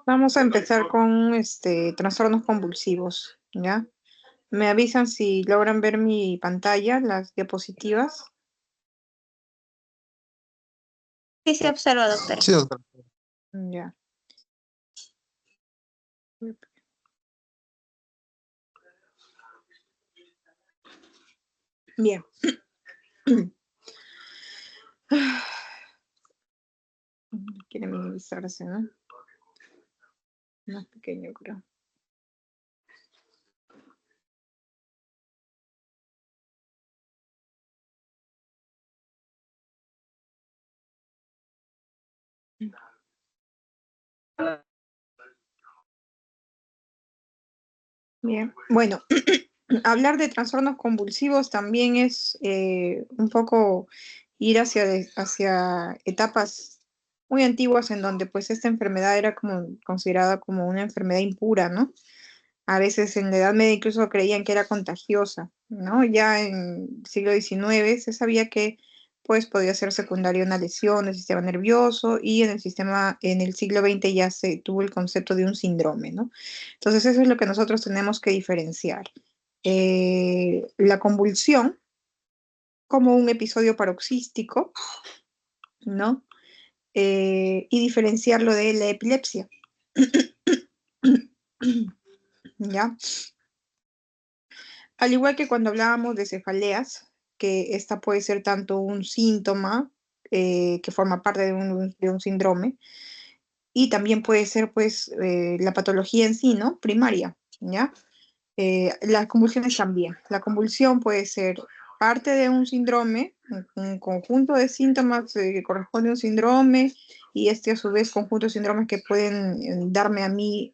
Vamos a empezar con trastornos convulsivos, ¿ya? ¿Me avisan si logran ver mi pantalla, las diapositivas? Sí, se observa, doctora. Sí, doctor. Ya. Bien. Quiere minimizarse, ¿no? Más pequeño, creo. Bien, bueno, hablar de trastornos convulsivos también es un poco ir hacia etapas muy antiguas en donde pues esta enfermedad era como considerada como una enfermedad impura, ¿no? A veces en la Edad Media incluso creían que era contagiosa, ¿no? Ya en el siglo XIX se sabía que pues podía ser secundaria una lesión del sistema nervioso y en el siglo XX ya se tuvo el concepto de un síndrome, ¿no? Entonces eso es lo que nosotros tenemos que diferenciar. La convulsión como un episodio paroxístico, ¿no? Y diferenciarlo de la epilepsia. ¿Ya? Al igual que cuando hablábamos de cefaleas, que esta puede ser tanto un síntoma que forma parte de un síndrome, y también puede ser pues la patología en sí, ¿no? Primaria, ¿ya? Las convulsiones también. La convulsión puede ser parte de un síndrome, un conjunto de síntomas que corresponde a un síndrome, y a su vez conjunto de síndromes que pueden darme a mí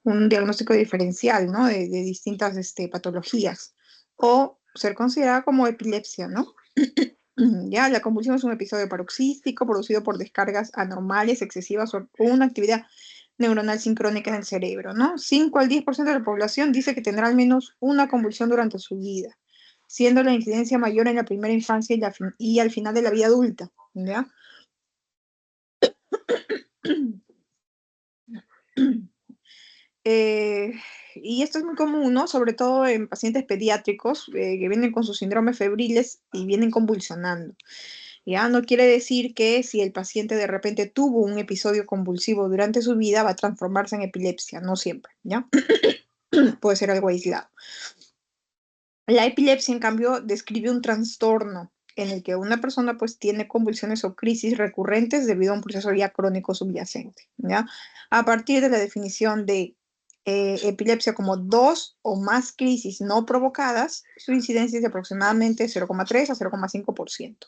un diagnóstico diferencial, ¿no? De distintas patologías, o ser considerada como epilepsia, ¿no? Ya, la convulsión es un episodio paroxístico producido por descargas anormales, excesivas o una actividad neuronal sincrónica en el cerebro, ¿no? 5 al 10% de la población dice que tendrá al menos una convulsión durante su vida, siendo la incidencia mayor en la primera infancia y al final de la vida adulta, ¿ya? Y esto es muy común, ¿no? Sobre todo en pacientes pediátricos que vienen con sus síndromes febriles y vienen convulsionando. Ya no quiere decir que si el paciente de repente tuvo un episodio convulsivo durante su vida va a transformarse en epilepsia, no siempre, ¿ya? Puede ser algo aislado. La epilepsia, en cambio, describe un trastorno en el que una persona pues tiene convulsiones o crisis recurrentes debido a un proceso ya crónico subyacente, ¿ya? A partir de la definición de epilepsia como 2 o más crisis no provocadas, su incidencia es de aproximadamente 0,3 a 0,5%.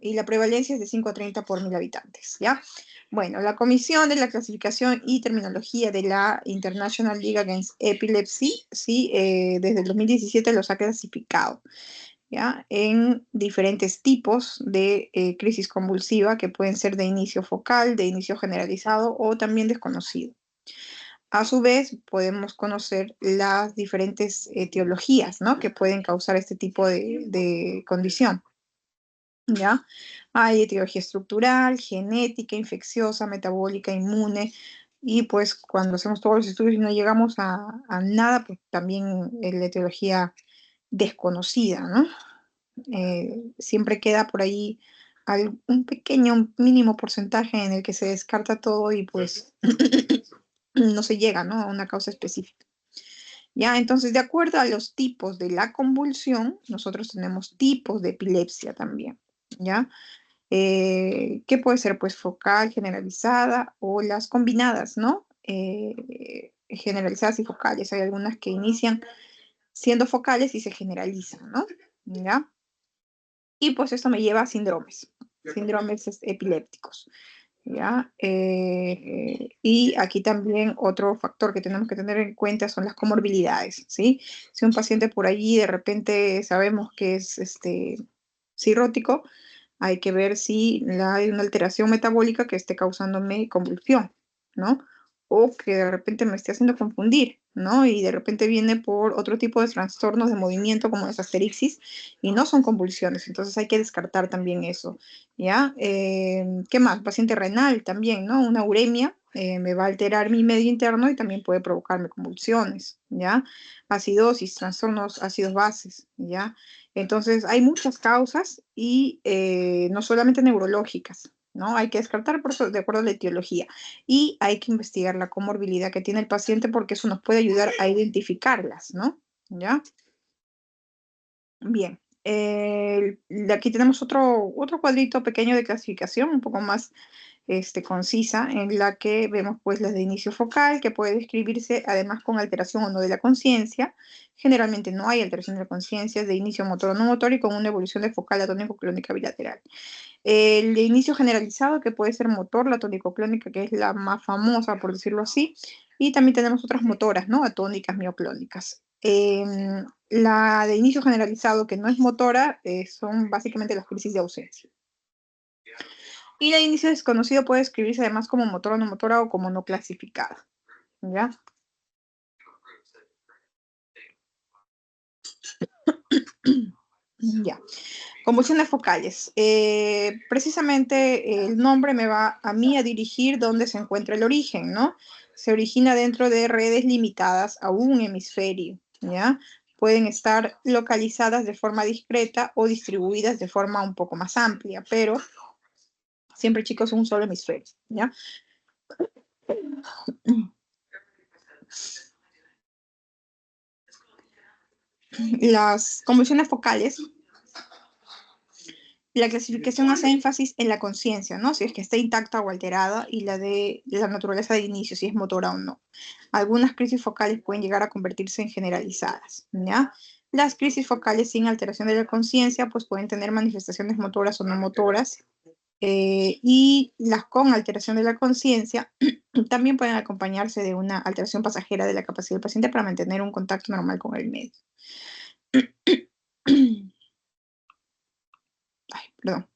Y la prevalencia es de 5 a 30 por 1000 habitantes, ¿ya? Bueno, la Comisión de la Clasificación y Terminología de la International League Against Epilepsy, sí, desde el 2017 los ha clasificado, ¿ya? En diferentes tipos de crisis convulsiva que pueden ser de inicio focal, de inicio generalizado o también desconocido. A su vez, podemos conocer las diferentes etiologías, ¿no? Que pueden causar este tipo de condición. ¿Ya? Hay etiología estructural, genética, infecciosa, metabólica, inmune, y pues cuando hacemos todos los estudios y no llegamos a nada, pues también la etiología desconocida, ¿no? Siempre queda por ahí un pequeño, un mínimo porcentaje en el que se descarta todo y pues no se llega, ¿no? A una causa específica. Ya, entonces, de acuerdo a los tipos de la convulsión, nosotros tenemos tipos de epilepsia también, ¿ya? ¿Qué puede ser? Pues focal, generalizada o las combinadas, ¿no? Generalizadas y focales. Hay algunas que inician siendo focales y se generalizan, ¿no? ¿Ya? Y pues esto me lleva a síndromes epilépticos, ¿ya? Y aquí también otro factor que tenemos que tener en cuenta son las comorbilidades, ¿sí? Si un paciente por allí de repente sabemos que es cirrótico, hay que ver si hay una alteración metabólica que esté causándome convulsión, ¿no? o que de repente me esté haciendo confundir, ¿no? Y de repente viene por otro tipo de trastornos de movimiento como las asterixis y no son convulsiones, entonces hay que descartar también eso, ¿ya? ¿Qué más? Paciente renal también, ¿no? Una uremia me va a alterar mi medio interno y también puede provocarme convulsiones, ¿ya? Acidosis, trastornos ácidos bases, ¿ya? Entonces hay muchas causas y no solamente neurológicas, ¿no? Hay que descartar por eso, de acuerdo a la etiología. Y hay que investigar la comorbilidad que tiene el paciente porque eso nos puede ayudar a identificarlas, ¿no? ¿Ya? Bien. Aquí tenemos otro cuadrito pequeño de clasificación, un poco más concisa, en la que vemos pues las de inicio focal, que puede describirse además con alteración o no de la conciencia. Generalmente no hay alteración de la conciencia, de inicio motor o no motor y con una evolución de focal atónico-clónica bilateral. El de inicio generalizado, que puede ser motor, la tónico-clónica, que es la más famosa, por decirlo así, y también tenemos otras motoras, ¿no? Atónicas, mioclónicas. La de inicio generalizado, que no es motora, son básicamente las crisis de ausencia. Y la de inicio desconocido puede escribirse además como motora, no motora o como no clasificada, ¿ya? Ya. Convulsiones focales. Precisamente el nombre me va a mí a dirigir dónde se encuentra el origen, ¿no? Se origina dentro de redes limitadas a un hemisferio, ¿ya? Pueden estar localizadas de forma discreta o distribuidas de forma un poco más amplia, pero siempre, chicos, un solo hemisferio, ¿ya? Las convulsiones focales, la clasificación hace énfasis en la conciencia, ¿no? Si es que está intacta o alterada, y la de la naturaleza de inicio, si es motora o no. Algunas crisis focales pueden llegar a convertirse en generalizadas, ¿ya? Las crisis focales sin alteración de la conciencia, pues pueden tener manifestaciones motoras o no motoras, y las con alteración de la conciencia también pueden acompañarse de una alteración pasajera de la capacidad del paciente para mantener un contacto normal con el medio. Ay, perdón.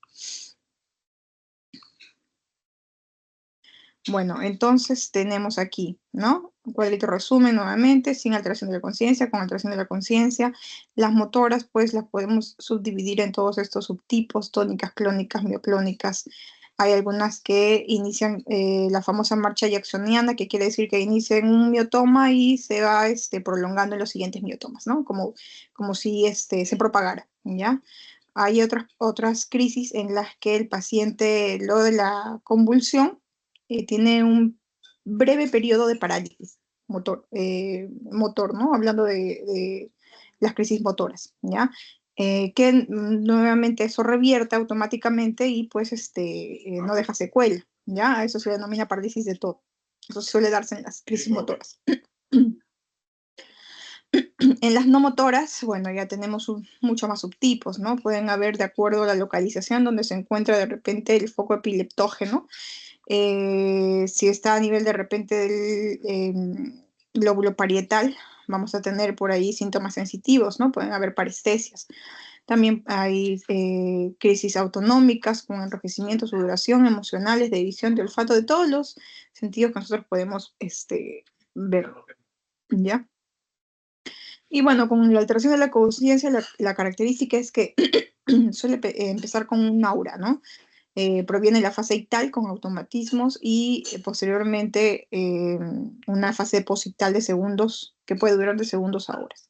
Bueno, entonces tenemos aquí, ¿no? Un cuadrito resumen nuevamente, sin alteración de la conciencia, con alteración de la conciencia. Las motoras, pues las podemos subdividir en todos estos subtipos, tónicas, clónicas, mioclónicas. Hay algunas que inician la famosa marcha jacksoniana, que quiere decir que inicia en un miotoma y se va prolongando en los siguientes miotomas, ¿no? Como si se propagara, ¿ya? Hay otras crisis en las que el paciente, luego de la convulsión, tiene un breve periodo de parálisis motor, ¿no? Hablando de las crisis motoras, ¿ya? Que nuevamente eso revierte automáticamente y pues no deja secuela, ¿ya? Eso se denomina parálisis de todo. Eso suele darse en las crisis motoras. En las no motoras, bueno, ya tenemos mucho más subtipos, ¿no? Pueden haber, de acuerdo a la localización donde se encuentra de repente el foco epileptógeno, si está a nivel de repente del lóbulo parietal, vamos a tener por ahí síntomas sensitivos, ¿no? Pueden haber parestesias. También hay crisis autonómicas con enrojecimiento, sudoración, emocionales, de visión, de olfato, de todos los sentidos que nosotros podemos ver, ¿ya? Y bueno, con la alteración de la conciencia, la característica es que suele empezar con un aura, ¿no? Proviene de la fase ictal con automatismos y posteriormente una fase posictal de segundos que puede durar de segundos a horas.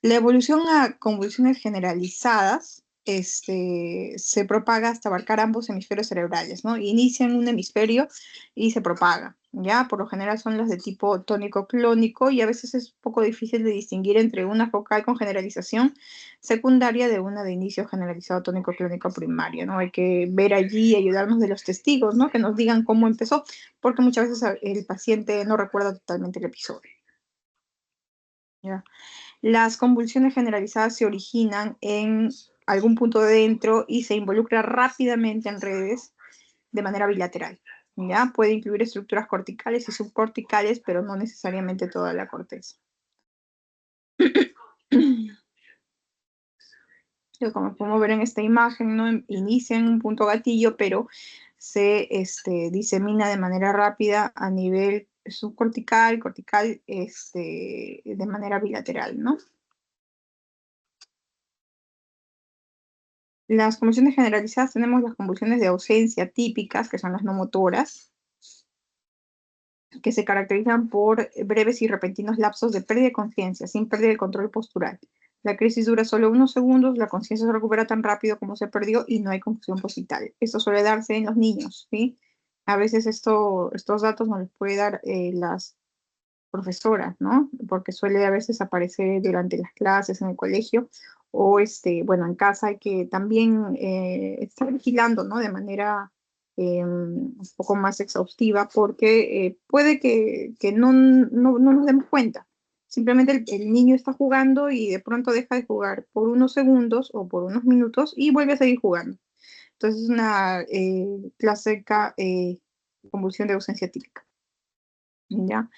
La evolución a convulsiones generalizadas se propaga hasta abarcar ambos hemisferios cerebrales, ¿no? Inicia en un hemisferio y se propaga, ¿ya? Por lo general son las de tipo tónico-clónico y a veces es un poco difícil de distinguir entre una focal con generalización secundaria de una de inicio generalizado tónico-clónico primario, ¿no? Hay que ver allí y ayudarnos de los testigos, ¿no? Que nos digan cómo empezó, porque muchas veces el paciente no recuerda totalmente el episodio, ¿ya? Las convulsiones generalizadas se originan en algún punto dentro y se involucra rápidamente en redes de manera bilateral, ¿ya? Puede incluir estructuras corticales y subcorticales, pero no necesariamente toda la corteza. Como podemos ver en esta imagen, ¿no? Inicia en un punto gatillo, pero se disemina de manera rápida a nivel subcortical, cortical, de manera bilateral, ¿no? Las convulsiones generalizadas tenemos las convulsiones de ausencia típicas, que son las no motoras, que se caracterizan por breves y repentinos lapsos de pérdida de conciencia, sin pérdida de control postural. La crisis dura solo unos segundos, la conciencia se recupera tan rápido como se perdió y no hay confusión posital. Esto suele darse en los niños, ¿sí? A veces estos datos nos los puede dar las profesoras, ¿no? Porque suele a veces aparecer durante las clases en el colegio o, bueno, en casa hay que también estar vigilando, ¿no? De manera un poco más exhaustiva porque puede que no nos demos cuenta. Simplemente el niño está jugando y de pronto deja de jugar por unos segundos o por unos minutos y vuelve a seguir jugando. Entonces es una clásica convulsión de ausencia típica. ¿Ya?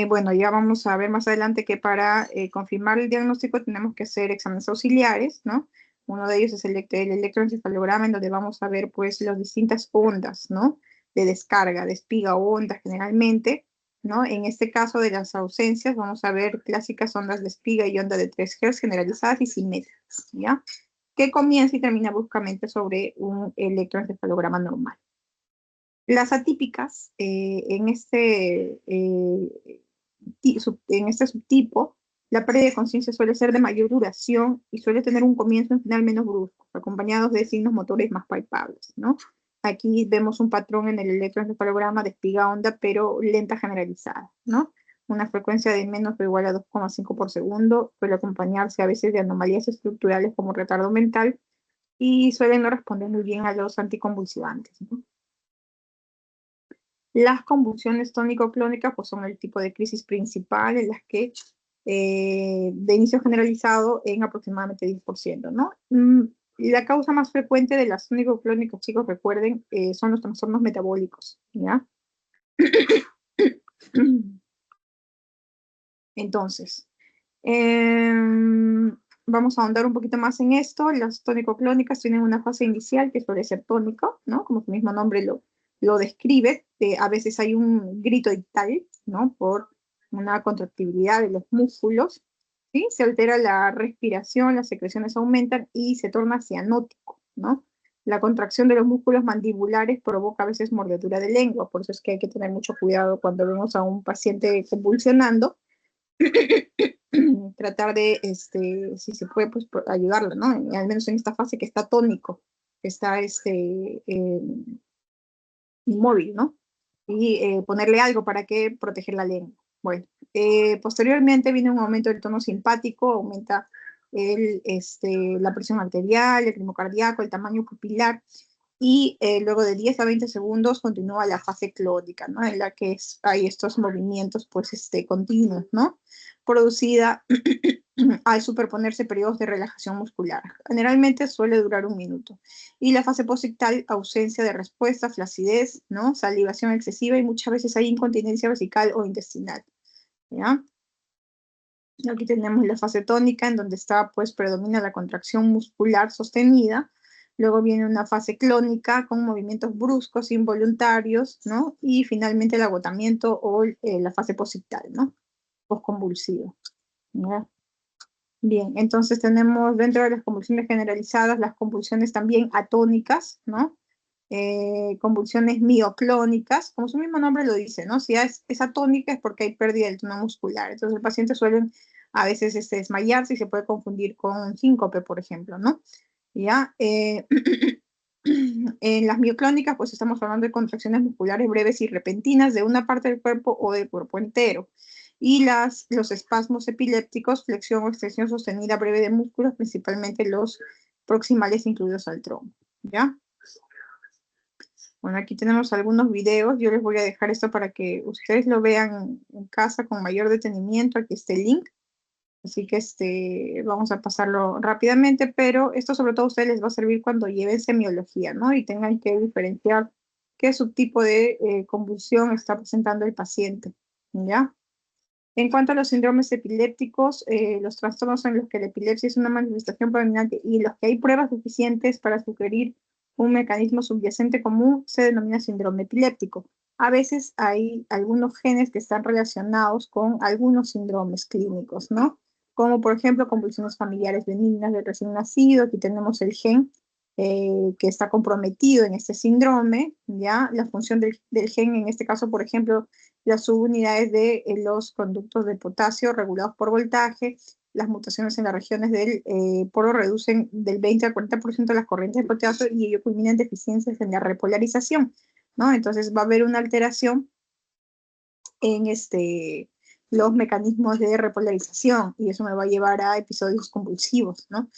Bueno, ya vamos a ver más adelante que para confirmar el diagnóstico tenemos que hacer exámenes auxiliares, ¿no? Uno de ellos es el electroencefalograma, en donde vamos a ver, pues, las distintas ondas, ¿no? De descarga, de espiga o ondas generalmente, ¿no? En este caso de las ausencias vamos a ver clásicas ondas de espiga y onda de 3 Hz generalizadas y simétricas, ¿ya? Que comienza y termina bruscamente sobre un electroencefalograma normal. Las atípicas, en este subtipo, la pérdida de conciencia suele ser de mayor duración y suele tener un comienzo y un final menos brusco, acompañados de signos motores más palpables, ¿no? Aquí vemos un patrón en el electroencefalograma de espiga onda, pero lenta generalizada, ¿no? Una frecuencia de menos o igual a 2,5 por segundo, suele acompañarse a veces de anomalías estructurales como retardo mental y suelen no responder muy bien a los anticonvulsivantes, ¿no? Las convulsiones tónico-clónicas pues, son el tipo de crisis principal en las que de inicio generalizado en aproximadamente 10%, ¿no? La causa más frecuente de las tónico-clónicas, chicos, recuerden, son los trastornos metabólicos, ¿ya? Entonces, vamos a ahondar un poquito más en esto. Las tónico-clónicas tienen una fase inicial que suele ser tónico, ¿no? Como su mismo nombre lo describe. A veces hay un grito ictal, ¿no? Por una contractibilidad de los músculos, ¿sí? Se altera la respiración, las secreciones aumentan y se torna cianótico, ¿no? La contracción de los músculos mandibulares provoca a veces mordedura de lengua, por eso es que hay que tener mucho cuidado cuando vemos a un paciente convulsionando, tratar de, si se puede, pues ayudarla, ¿no? Al menos en esta fase que está tónico, que está inmóvil, ¿no? Y ponerle algo para que proteger la lengua. Bueno, posteriormente viene un aumento del tono simpático, aumenta la presión arterial, el ritmo cardíaco, el tamaño pupilar, y luego de 10 a 20 segundos continúa la fase clónica, ¿no? En la que hay estos movimientos, pues, continuos, ¿no? Producida al superponerse periodos de relajación muscular. Generalmente suele durar 1 minuto. Y la fase posictal, ausencia de respuesta, flacidez, ¿no? Salivación excesiva y muchas veces hay incontinencia vesical o intestinal, ¿ya? Aquí tenemos la fase tónica, en donde está, pues, predomina la contracción muscular sostenida. Luego viene una fase clónica con movimientos bruscos, involuntarios, ¿no? Y finalmente el agotamiento o la fase posictal, ¿no? Postconvulsivo, ¿ya? Bien, entonces tenemos dentro de las convulsiones generalizadas las convulsiones también atónicas, ¿no? Convulsiones mioclónicas, como su mismo nombre lo dice, ¿no? Si es atónica es porque hay pérdida del tono muscular. Entonces el paciente suele a veces desmayarse y se puede confundir con síncope, por ejemplo, ¿no? ¿Ya? En las mioclónicas, pues estamos hablando de contracciones musculares breves y repentinas de una parte del cuerpo o del cuerpo entero. Y los espasmos epilépticos, flexión o extensión sostenida breve de músculos, principalmente los proximales incluidos al tronco, ¿ya? Bueno, aquí tenemos algunos videos. Yo les voy a dejar esto para que ustedes lo vean en casa con mayor detenimiento. Aquí está el link. Así que vamos a pasarlo rápidamente, pero esto sobre todo a ustedes les va a servir cuando lleven semiología, ¿no? Y tengan que diferenciar qué subtipo de convulsión está presentando el paciente, ¿ya? En cuanto a los síndromes epilépticos, los trastornos en los que la epilepsia es una manifestación predominante y en los que hay pruebas suficientes para sugerir un mecanismo subyacente común se denomina síndrome epiléptico. A veces hay algunos genes que están relacionados con algunos síndromes clínicos, ¿no? Como por ejemplo convulsiones familiares benignas del recién nacido. Aquí tenemos el gen que está comprometido en este síndrome, ¿ya? La función del gen, en este caso, por ejemplo, las subunidades de los conductos de potasio regulados por voltaje, las mutaciones en las regiones del poro reducen del 20 al 40% las corrientes de potasio y ello culmina en deficiencias en la repolarización, ¿no? Entonces va a haber una alteración en los mecanismos de repolarización y eso me va a llevar a episodios convulsivos, ¿no?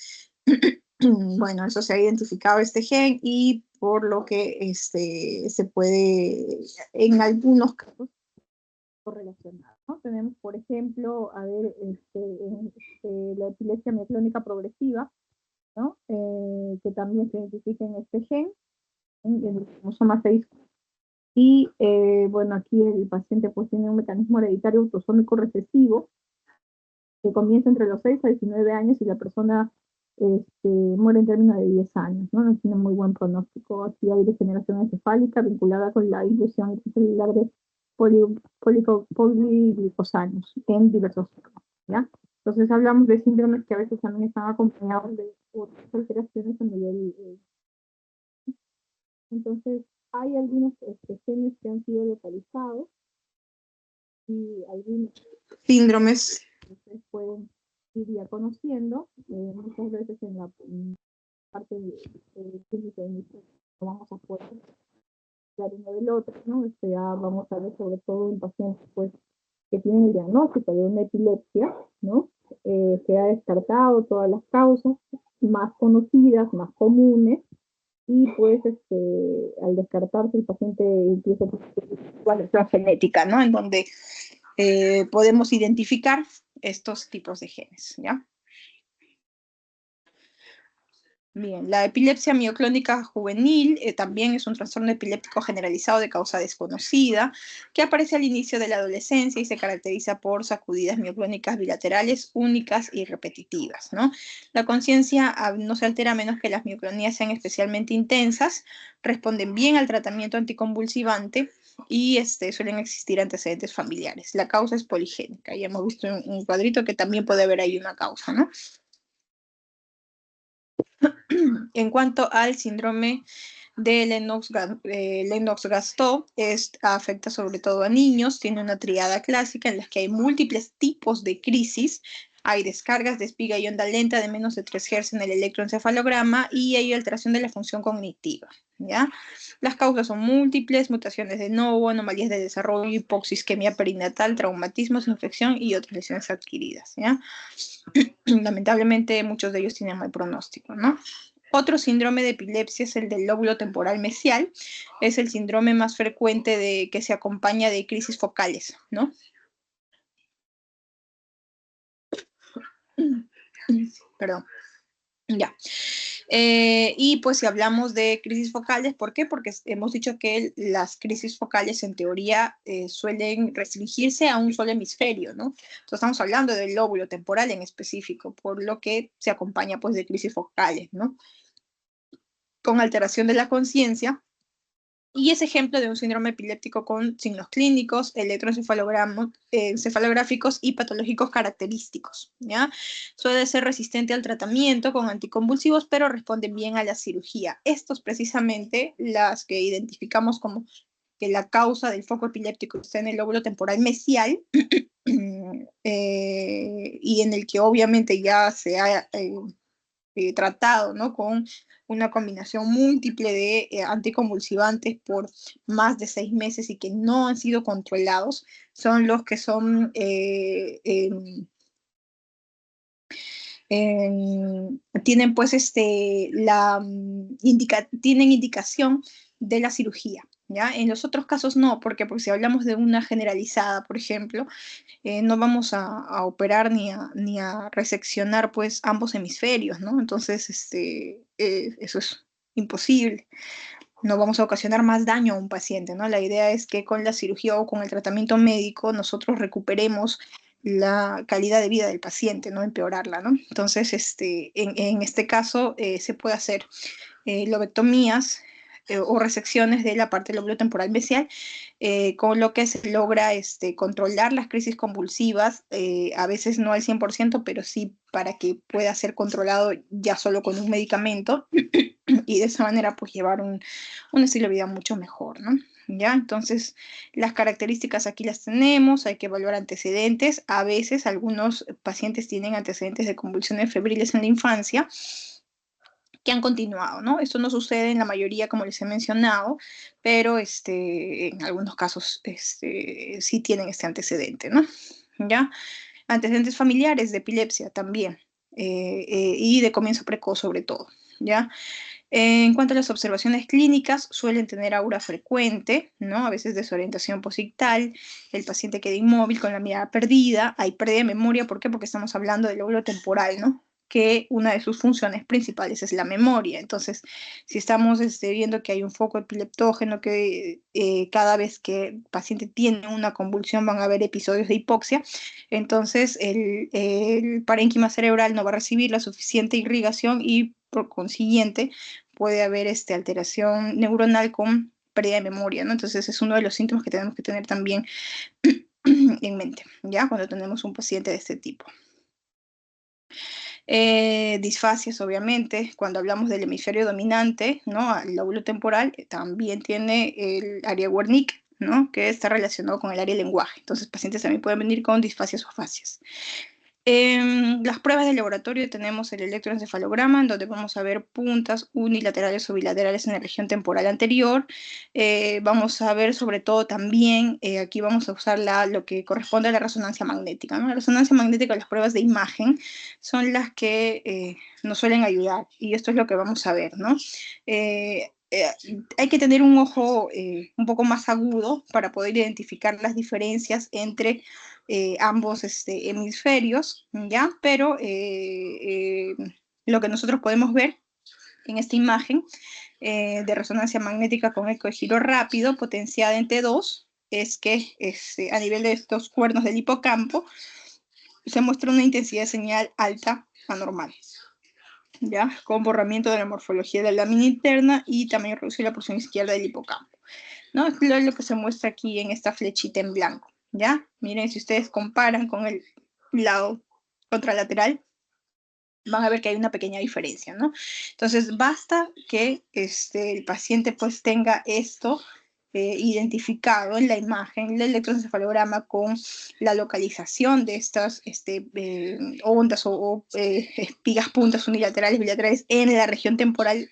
Bueno, eso se ha identificado este gen y por lo que se puede, en algunos casos, correlacionar, ¿no? Tenemos, por ejemplo, a ver, la epilepsia mioclónica progresiva, ¿no? Que también se identifica en este gen, en el cromosoma 6. Y bueno, aquí el paciente pues tiene un mecanismo hereditario autosómico recesivo que comienza entre los 6 a 19 años y la persona muere en términos de 10 años, ¿no? No tiene muy buen pronóstico. Aquí hay degeneración encefálica vinculada con la ilusión extracelular de poliglicosanos en diversos casos, ¿ya? Entonces hablamos de síndromes que a veces también están acompañados de otras alteraciones a nivel. Entonces, hay algunos genes que han sido localizados y algunos síndromes que ustedes pueden ir ya conociendo, muchas veces en la parte de clínica inicial no vamos a poder hablar uno del otro, ¿no? Ya vamos a ver sobre todo en pacientes pues, que tienen el diagnóstico de una epilepsia, ¿no? Se ha descartado todas las causas más conocidas, más comunes, y pues al descartarse el paciente incluso evaluación genética, ¿no? En donde podemos identificar estos tipos de genes, ¿ya? Bien, la epilepsia mioclónica juvenil también es un trastorno epiléptico generalizado de causa desconocida que aparece al inicio de la adolescencia y se caracteriza por sacudidas mioclónicas bilaterales únicas y repetitivas, ¿no? La conciencia no se altera a menos que las mioclonías sean especialmente intensas, responden bien al tratamiento anticonvulsivante y suelen existir antecedentes familiares. La causa es poligénica. Ya hemos visto en un cuadrito que también puede haber ahí una causa, ¿no? En cuanto al síndrome de Lennox-Gastaut, afecta sobre todo a niños, tiene una triada clásica en la que hay múltiples tipos de crisis, hay descargas de espiga y onda lenta de menos de 3 Hz en el electroencefalograma y hay alteración de la función cognitiva, ¿ya? Las causas son múltiples, mutaciones de novo, anomalías de desarrollo, hipoxisquemia perinatal, traumatismos, infección y otras lesiones adquiridas, ¿ya? Lamentablemente muchos de ellos tienen mal pronóstico, ¿no? Otro síndrome de epilepsia es el del lóbulo temporal mesial. Es el síndrome más frecuente que se acompaña de crisis focales, ¿no? Perdón. Ya. Y pues si hablamos de crisis focales, ¿por qué? Porque hemos dicho que las crisis focales en teoría suelen restringirse a un solo hemisferio, ¿no? Entonces estamos hablando del lóbulo temporal en específico, por lo que se acompaña pues de crisis focales, ¿no? Con alteración de la conciencia. Y es ejemplo de un síndrome epiléptico con signos clínicos, electroencefalográficos y patológicos característicos, ¿ya? Suele ser resistente al tratamiento con anticonvulsivos, pero responden bien a la cirugía. Estos precisamente las que identificamos como que la causa del foco epiléptico está en el lóbulo temporal mesial y en el que obviamente ya se ha tratado, ¿no? Con una combinación múltiple de anticonvulsivantes por más de 6 meses y que no han sido controlados, son los que son tienen pues tienen indicación de la cirugía, ¿ya? En los otros casos no, porque si hablamos de una generalizada, por ejemplo, no vamos a operar ni a reseccionar pues ambos hemisferios, ¿no? Entonces, eso es imposible. No vamos a ocasionar más daño a un paciente, ¿no? La idea es que con la cirugía o con el tratamiento médico nosotros recuperemos la calidad de vida del paciente, no empeorarla, ¿no? Entonces, en este caso se puede hacer lobectomías o resecciones de la parte del lóbulo temporal mesial, con lo que se logra controlar las crisis convulsivas, a veces no al 100%, pero sí para que pueda ser controlado ya solo con un medicamento y de esa manera pues llevar un estilo de vida mucho mejor, ¿no? ¿Ya? Entonces, las características aquí las tenemos, hay que evaluar antecedentes. A veces algunos pacientes tienen antecedentes de convulsiones febriles en la infancia que han continuado, ¿no? Esto no sucede en la mayoría, como les he mencionado, pero en algunos casos sí tienen este antecedente, ¿no? ¿Ya? Antecedentes familiares de epilepsia también, y de comienzo precoz sobre todo, ¿ya? En cuanto a las observaciones clínicas, suelen tener aura frecuente, ¿no? A veces desorientación posictal, el paciente queda inmóvil con la mirada perdida, hay pérdida de memoria, ¿por qué? Porque estamos hablando del lóbulo temporal, ¿no? Que una de sus funciones principales es la memoria. Entonces, si estamos viendo que hay un foco epileptógeno, que cada vez que el paciente tiene una convulsión van a haber episodios de hipoxia, entonces el parénquima cerebral no va a recibir la suficiente irrigación y por consiguiente puede haber alteración neuronal con pérdida de memoria, ¿no? Entonces es uno de los síntomas que tenemos que tener también en mente, ¿ya? Cuando tenemos un paciente de este tipo. Disfasias, obviamente, cuando hablamos del hemisferio dominante, ¿no? El lóbulo temporal también tiene el área Wernicke, ¿no? Que está relacionado con el área lenguaje. Entonces, pacientes también pueden venir con disfasias o afasias. En las pruebas de laboratorio tenemos el electroencefalograma, en donde vamos a ver puntas unilaterales o bilaterales en la región temporal anterior. Vamos a ver sobre todo también, aquí vamos a usar lo que corresponde a la resonancia magnética, ¿no? La resonancia magnética, las pruebas de imagen, son las que nos suelen ayudar, y esto es lo que vamos a ver, ¿no? Hay que tener un ojo un poco más agudo para poder identificar las diferencias entre ambos hemisferios, ¿ya? Pero lo que nosotros podemos ver en esta imagen de resonancia magnética con eco de giro rápido, potenciada en T2, es que a nivel de estos cuernos del hipocampo se muestra una intensidad de señal alta anormal, ¿ya? Con borramiento de la morfología de la lámina interna y tamaño reducido de la porción izquierda del hipocampo, ¿no? Es lo que se muestra aquí en esta flechita en blanco, ¿ya? Miren, si ustedes comparan con el lado contralateral, van a ver que hay una pequeña diferencia, ¿no? Entonces, basta que el paciente pues tenga esto identificado en la imagen del electroencefalograma con la localización de estas ondas o espigas puntas unilaterales, bilaterales en la región temporal,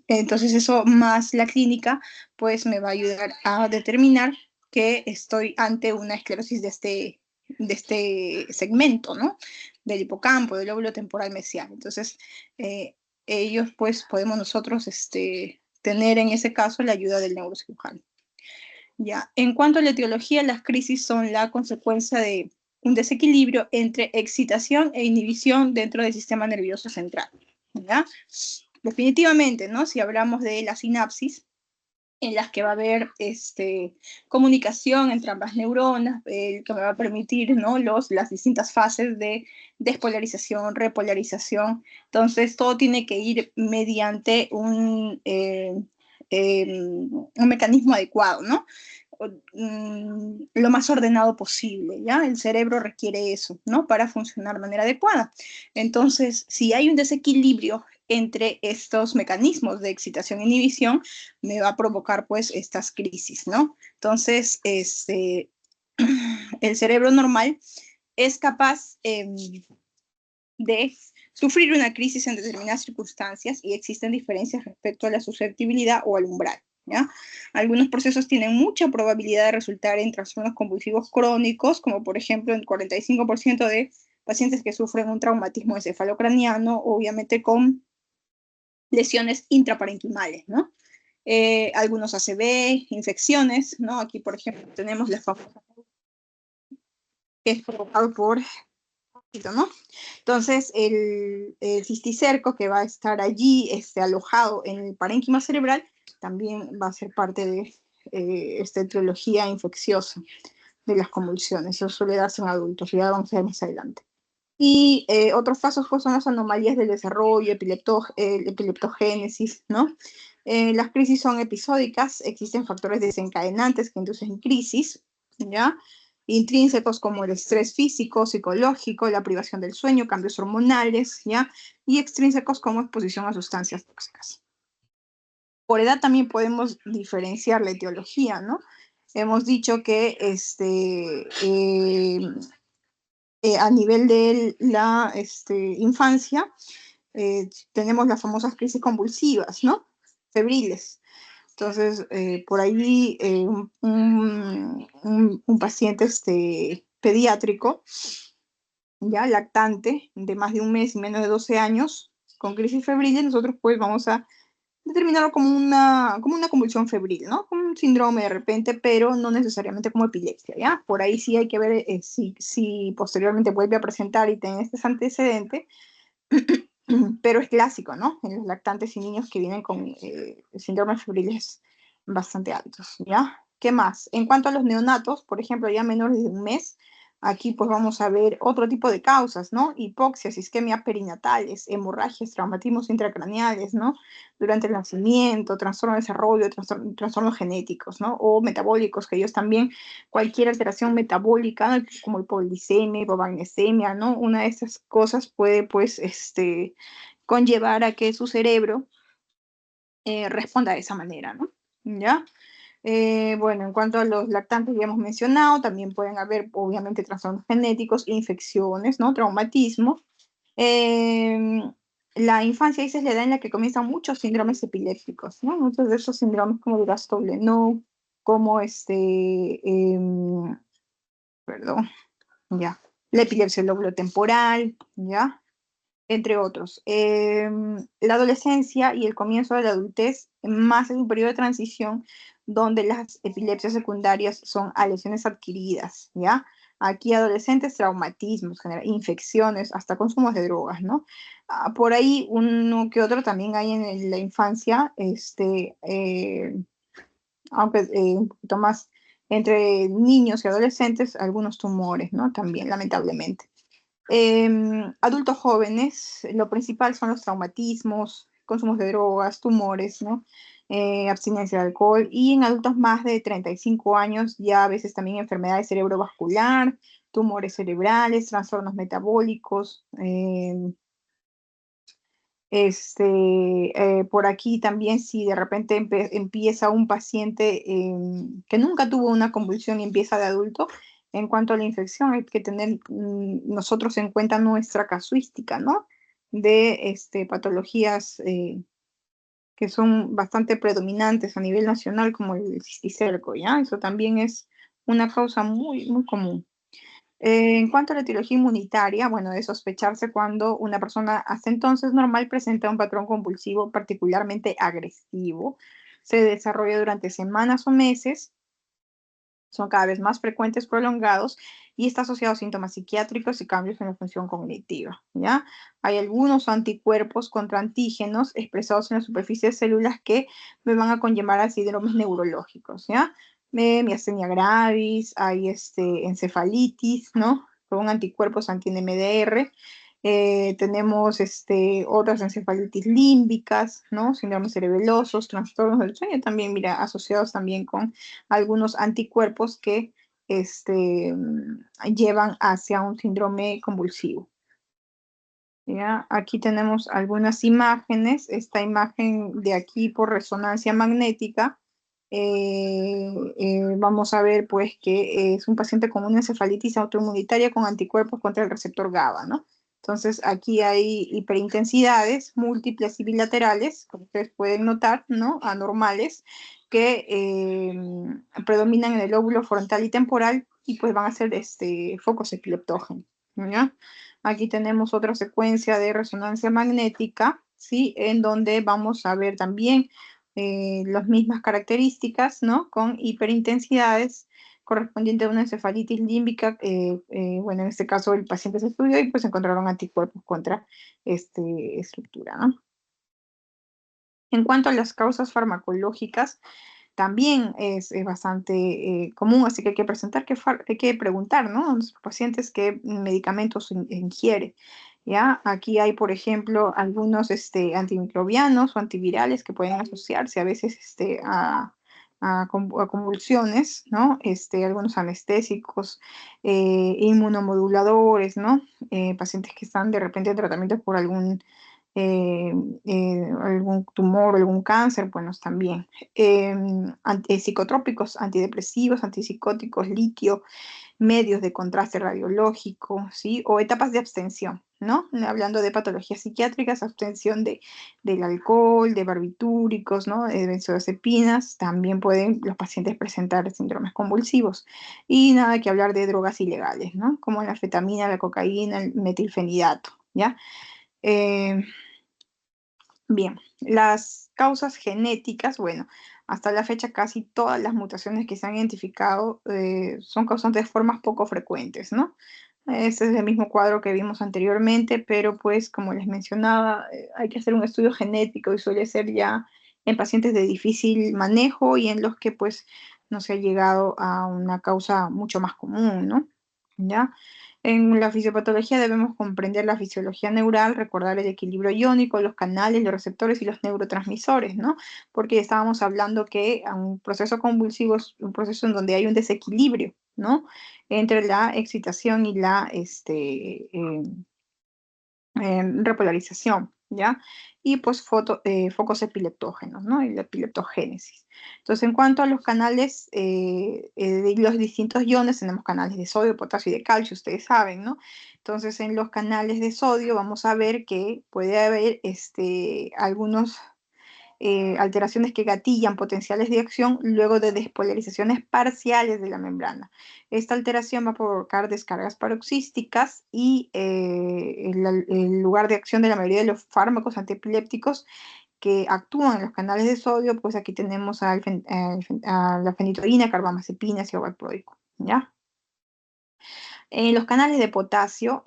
entonces eso más la clínica pues me va a ayudar a determinar que estoy ante una esclerosis de este segmento, ¿no? Del hipocampo, del lóbulo temporal mesial. Entonces, ellos, pues, podemos nosotros tener en ese caso la ayuda del neurocirujano. Ya. En cuanto a la etiología, las crisis son la consecuencia de un desequilibrio entre excitación e inhibición dentro del sistema nervioso central, ¿ya? Definitivamente, ¿no? Si hablamos de la sinapsis, en las que va a haber comunicación entre ambas neuronas, que me va a permitir, ¿no? Las distintas fases de despolarización, repolarización. Entonces, todo tiene que ir mediante un mecanismo adecuado, ¿no? Lo más ordenado posible, ¿ya? El cerebro requiere eso, ¿no? Para funcionar de manera adecuada. Entonces, si hay un desequilibrio entre estos mecanismos de excitación e inhibición, me va a provocar, pues, estas crisis, ¿no? Entonces, el cerebro normal es capaz de sufrir una crisis en determinadas circunstancias y existen diferencias respecto a la susceptibilidad o al umbral, ¿ya? Algunos procesos tienen mucha probabilidad de resultar en trastornos convulsivos crónicos, como por ejemplo el 45% de pacientes que sufren un traumatismo encefalocraniano, obviamente con lesiones intraparenquimales, ¿no? Algunos ACV, infecciones, ¿no? Aquí, por ejemplo, tenemos la famosa que es provocado por ¿no? Entonces, el cisticerco que va a estar allí alojado en el parénquima cerebral también va a ser parte de esta etiología infecciosa, de las convulsiones. Eso suele darse en adultos, ya vamos a ver más adelante. Y otros casos pues, son las anomalías del desarrollo, epileptogénesis, ¿no? Las crisis son episódicas, existen factores desencadenantes que inducen crisis, ¿ya? Intrínsecos como el estrés físico, psicológico, la privación del sueño, cambios hormonales, ¿ya? Y extrínsecos como exposición a sustancias tóxicas. Por edad también podemos diferenciar la etiología, ¿no? Hemos dicho que a nivel de la infancia, tenemos las famosas crisis convulsivas, ¿no? Febriles. Entonces, por ahí un paciente pediátrico, ya lactante, de más de un mes y menos de 12 años, con crisis febriles, nosotros pues vamos a determinarlo como una convulsión febril, ¿no? Como un síndrome de repente, pero no necesariamente como epilepsia, ¿ya? Por ahí sí hay que ver si posteriormente vuelve a presentar y tiene este antecedente, pero es clásico, ¿no? En los lactantes y niños que vienen con síndromes febriles bastante altos, ¿ya? ¿Qué más? En cuanto a los neonatos, por ejemplo, ya menores de un mes, aquí pues vamos a ver otro tipo de causas, ¿no? Hipoxias, isquemia perinatales, hemorragias, traumatismos intracraneales, ¿no? Durante el nacimiento, trastorno de desarrollo, trastornos genéticos, ¿no? O metabólicos, que ellos también, cualquier alteración metabólica, como hipoglicemia, hipomagnesemia, ¿no? Una de estas cosas puede, pues, conllevar a que su cerebro responda de esa manera, ¿no? ¿Ya? Bueno, en cuanto a los lactantes, ya hemos mencionado, también pueden haber, obviamente, trastornos genéticos, infecciones, ¿no? Traumatismo. Eh, la infancia esa es la edad en la que comienzan muchos síndromes epilépticos, ¿no? Muchos de esos síndromes como Duras-Toblenov, como perdón, ya, la epilepsia del lóbulo temporal, ya, entre otros. La adolescencia y el comienzo de la adultez, más es un periodo de transición donde las epilepsias secundarias son a lesiones adquiridas, ¿ya? Aquí adolescentes, traumatismos, infecciones, hasta consumos de drogas, ¿no? Por ahí uno que otro también hay en la infancia, aunque un poquito más entre niños y adolescentes, algunos tumores, ¿no? También, lamentablemente. Adultos jóvenes, lo principal son los traumatismos, consumos de drogas, tumores, ¿no? Abstinencia de alcohol, y en adultos más de 35 años ya a veces también enfermedades cerebrovascular, tumores cerebrales, trastornos metabólicos. Por aquí también si de repente empieza un paciente que nunca tuvo una convulsión y empieza de adulto, en cuanto a la infección hay que tener nosotros en cuenta nuestra casuística, ¿no? De patologías que son bastante predominantes a nivel nacional como el cisticerco, ¿ya? Eso también es una causa muy, muy común. En cuanto a la etiología inmunitaria, bueno, de sospecharse cuando una persona hasta entonces normal presenta un patrón convulsivo particularmente agresivo, se desarrolla durante semanas o meses, son cada vez más frecuentes, prolongados y está asociado a síntomas psiquiátricos y cambios en la función cognitiva, ¿ya? Hay algunos anticuerpos contra antígenos expresados en la superficie de células que me van a conllevar a síndromes neurológicos, ¿ya? Miastenia gravis, hay encefalitis, ¿no? Con anticuerpos anti-NMDR. Tenemos otras encefalitis límbicas, ¿no? Síndromes cerebelosos, trastornos del sueño también, mira, asociados también con algunos anticuerpos que llevan hacia un síndrome convulsivo. ¿Ya? Aquí tenemos algunas imágenes. Esta imagen de aquí por resonancia magnética, vamos a ver pues que es un paciente con una encefalitis autoinmunitaria con anticuerpos contra el receptor GABA, ¿no? Entonces aquí hay hiperintensidades múltiples y bilaterales, como ustedes pueden notar, ¿no? Anormales, que predominan en el lóbulo frontal y temporal y pues van a ser focos epileptógenos, ¿ya? Aquí tenemos otra secuencia de resonancia magnética, ¿sí? En donde vamos a ver también las mismas características, ¿no? Con hiperintensidades correspondiente a una encefalitis límbica. Bueno, en este caso el paciente se estudió y pues encontraron anticuerpos contra esta estructura, ¿no? En cuanto a las causas farmacológicas, también es bastante común, así que hay que hay que preguntar, ¿no? A nuestros pacientes qué medicamentos ingiere. ¿Ya? Aquí hay, por ejemplo, algunos antimicrobianos o antivirales que pueden asociarse a veces a convulsiones, ¿no? Algunos anestésicos, inmunomoduladores, ¿no? Pacientes que están de repente en tratamiento por algún tumor o algún cáncer, bueno, también. Psicotrópicos, antidepresivos, antipsicóticos, litio, medios de contraste radiológico, ¿sí? O etapas de abstención, ¿no? Hablando de patologías psiquiátricas, abstención del alcohol, de barbitúricos, ¿no? De benzodiazepinas, también pueden los pacientes presentar síndromes convulsivos. Y nada que hablar de drogas ilegales, ¿no? Como la anfetamina, la cocaína, el metilfenidato, ¿ya? Bien, las causas genéticas, bueno, hasta la fecha casi todas las mutaciones que se han identificado son causantes de formas poco frecuentes, ¿no? Este es el mismo cuadro que vimos anteriormente, pero pues como les mencionaba, hay que hacer un estudio genético y suele ser ya en pacientes de difícil manejo y en los que pues no se ha llegado a una causa mucho más común, ¿no? ¿Ya? En la fisiopatología debemos comprender la fisiología neural, recordar el equilibrio iónico, los canales, los receptores y los neurotransmisores, ¿no? Porque estábamos hablando que un proceso convulsivo es un proceso en donde hay un desequilibrio, ¿no? Entre la excitación y la repolarización, ¿ya? Y pues focos epileptógenos, ¿no? Y la epileptogénesis. Entonces, en cuanto a los canales de los distintos iones, tenemos canales de sodio, potasio y de calcio, ustedes saben, ¿no? Entonces, en los canales de sodio vamos a ver que puede haber algunos alteraciones que gatillan potenciales de acción luego de despolarizaciones parciales de la membrana. Esta alteración va a provocar descargas paroxísticas y el lugar de acción de la mayoría de los fármacos antiepilépticos que actúan en los canales de sodio, pues aquí tenemos a la fenitoína, carbamazepina y valproico, ¿ya? Los canales de potasio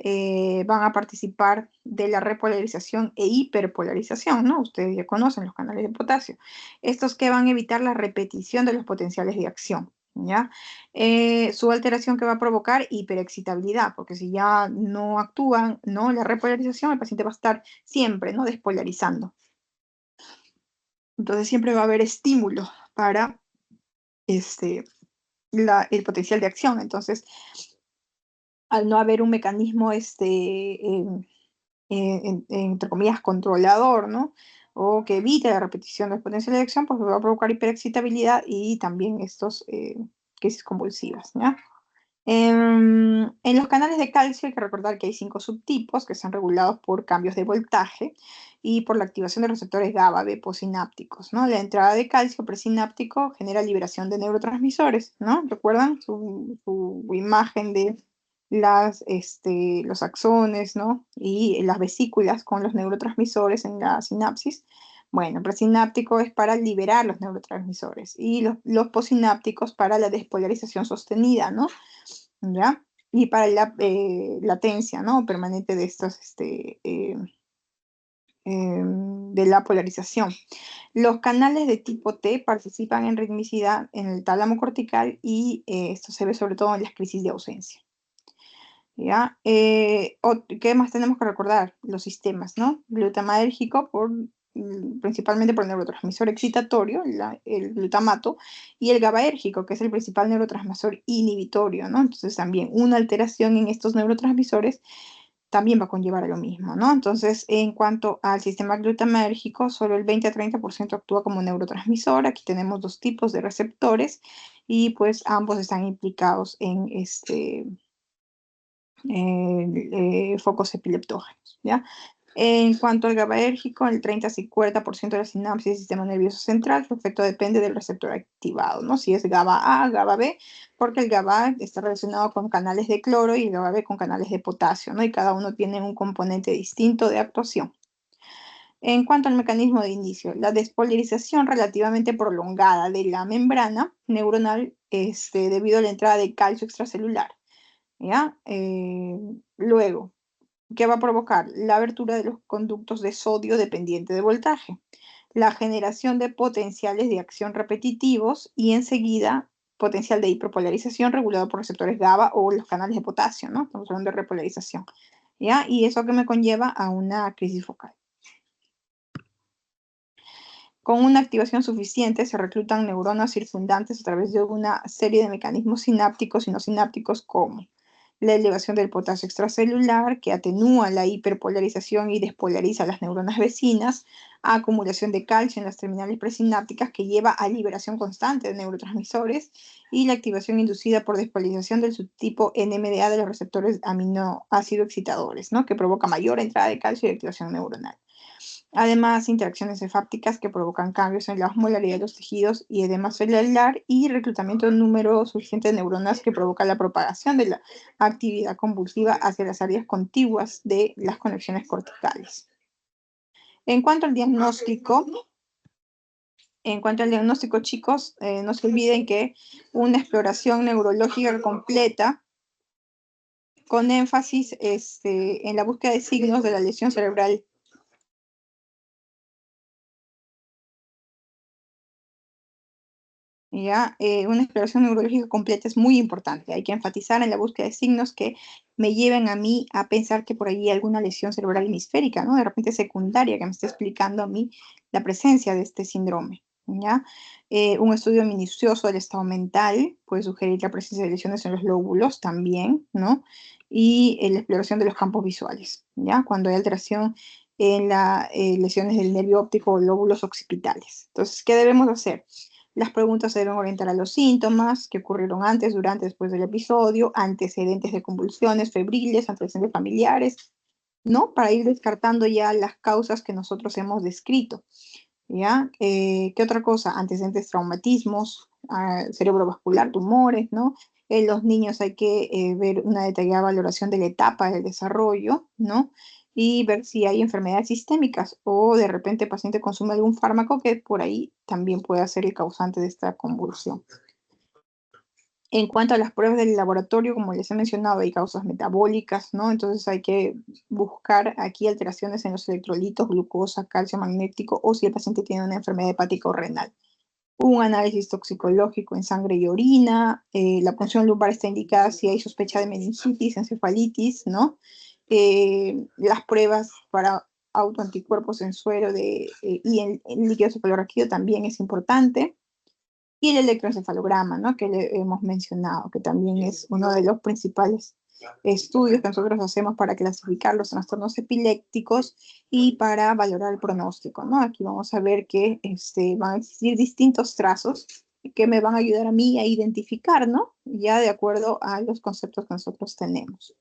van a participar de la repolarización e hiperpolarización, ¿no? Ustedes ya conocen los canales de potasio. Estos que van a evitar la repetición de los potenciales de acción, ¿ya? Su alteración que va a provocar hiperexcitabilidad, porque si ya no actúan, ¿no? La repolarización, el paciente va a estar siempre, ¿no? Despolarizando. Entonces siempre va a haber estímulo para el potencial de acción. Entonces, al no haber un mecanismo, entre comillas, controlador, ¿no? O que evite la repetición del potencial de acción, pues va a provocar hiperexcitabilidad y también estos crisis convulsivas, ¿ya? En los canales de calcio hay que recordar que hay 5 subtipos que están regulados por cambios de voltaje y por la activación de receptores GABA B posinápticos, ¿no? La entrada de calcio presináptico genera liberación de neurotransmisores, ¿no? ¿Recuerdan su imagen de los axones, ¿no? Y las vesículas con los neurotransmisores en la sinapsis? Bueno, el presináptico es para liberar los neurotransmisores y los posinápticos para la despolarización sostenida, ¿no? ¿Ya? Y para la latencia, ¿no? Permanente de estos, de la polarización. Los canales de tipo T participan en ritmicidad en el tálamo cortical y esto se ve sobre todo en las crisis de ausencia. ¿Ya? ¿Qué más tenemos que recordar? Los sistemas, ¿no? Glutamatérgico principalmente por el neurotransmisor excitatorio, el glutamato, y el GABAérgico, que es el principal neurotransmisor inhibitorio, ¿no? Entonces también una alteración en estos neurotransmisores también va a conllevar a lo mismo, ¿no? Entonces, en cuanto al sistema glutamatérgico, solo el 20 a 30% actúa como neurotransmisor. Aquí tenemos dos tipos de receptores y pues ambos están implicados en focos epileptógenos, ¿ya? En cuanto al GABAérgico, el 30 a 50% de la sinapsis del sistema nervioso central, su efecto depende del receptor activado, ¿no? Si es GABA A, GABA B, porque el GABA está relacionado con canales de cloro y el GABA B con canales de potasio, ¿no? Y cada uno tiene un componente distinto de actuación. En cuanto al mecanismo de inicio, la despolarización relativamente prolongada de la membrana neuronal debido a la entrada de calcio extracelular, ¿ya? Luego, ¿qué va a provocar? La abertura de los conductos de sodio dependiente de voltaje. la generación de potenciales de acción repetitivos y enseguida potencial de hiperpolarización regulado por receptores GABA o los canales de potasio, ¿no? Estamos hablando de repolarización, ¿ya? Y eso que me conlleva a una crisis focal. Con una activación suficiente se reclutan neuronas circundantes a través de una serie de mecanismos sinápticos y no sinápticos como la elevación del potasio extracelular, que atenúa la hiperpolarización y despolariza las neuronas vecinas, acumulación de calcio en las terminales presinápticas que lleva a liberación constante de neurotransmisores y la activación inducida por despolarización del subtipo NMDA de los receptores aminoácido excitadores, ¿no? Que provoca mayor entrada de calcio y activación neuronal. Además, interacciones cefápticas que provocan cambios en la osmolaridad de los tejidos y edema celular y reclutamiento de un número suficiente de neuronas que provoca la propagación de la actividad convulsiva hacia las áreas contiguas de las conexiones corticales. En cuanto al diagnóstico, chicos, no se olviden que una exploración neurológica completa con énfasis en la búsqueda de signos de la lesión cerebral ¿ya? Una exploración neurológica completa es muy importante. Hay que enfatizar en la búsqueda de signos que me lleven a mí a pensar que por allí hay alguna lesión cerebral hemisférica, ¿no? De repente secundaria, que me esté explicando a mí la presencia de este síndrome, ¿ya? Un estudio minucioso del estado mental puede sugerir la presencia de lesiones en los lóbulos también, ¿no? Y la exploración de los campos visuales, ¿ya? Cuando hay alteración en las lesiones del nervio óptico o lóbulos occipitales. Entonces, ¿qué debemos hacer? Las preguntas se deben orientar a los síntomas que ocurrieron antes, durante, después del episodio, antecedentes de convulsiones febriles, antecedentes familiares, ¿no? Para ir descartando ya las causas que nosotros hemos descrito, ¿ya? ¿Qué otra cosa? Antecedentes, traumatismos, cerebrovascular, tumores, ¿no? En los niños hay que ver una detallada valoración de la etapa del desarrollo, ¿no? Y ver si hay enfermedades sistémicas o de repente el paciente consume algún fármaco que por ahí también pueda ser el causante de esta convulsión. En cuanto a las pruebas del laboratorio, como les he mencionado, hay causas metabólicas, ¿no? Entonces hay que buscar aquí alteraciones en los electrolitos, glucosa, calcio magnético o si el paciente tiene una enfermedad hepática o renal. Un análisis toxicológico en sangre y orina, la punción lumbar está indicada si hay sospecha de meningitis, encefalitis, ¿no? Las pruebas para autoanticuerpos en suero y en líquido cefalorraquídeo también es importante. Y el electroencefalograma, ¿no? Que le hemos mencionado, que también es uno de los principales estudios que nosotros hacemos para clasificar los trastornos epilépticos y para valorar el pronóstico, ¿no? Aquí vamos a ver que van a existir distintos trazos que me van a ayudar a mí a identificar, ¿no? Ya de acuerdo a los conceptos que nosotros tenemos.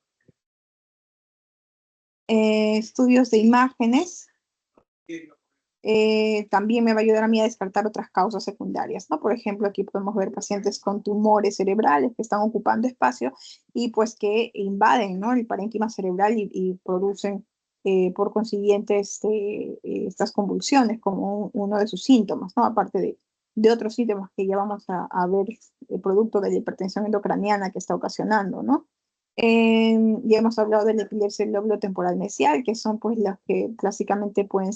Estudios de imágenes. También me va a ayudar a mí a descartar otras causas secundarias, ¿no? Por ejemplo, aquí podemos ver pacientes con tumores cerebrales que están ocupando espacio y pues que invaden, ¿no? El parénquima cerebral y producen por consiguiente estas convulsiones como uno de sus síntomas, ¿no? Aparte de otros síntomas que ya vamos a ver producto de la hipertensión endocraniana que está ocasionando, ¿no? Ya hemos hablado de la epilepsia del lóbulo temporal mesial, que son pues las que clásicamente pueden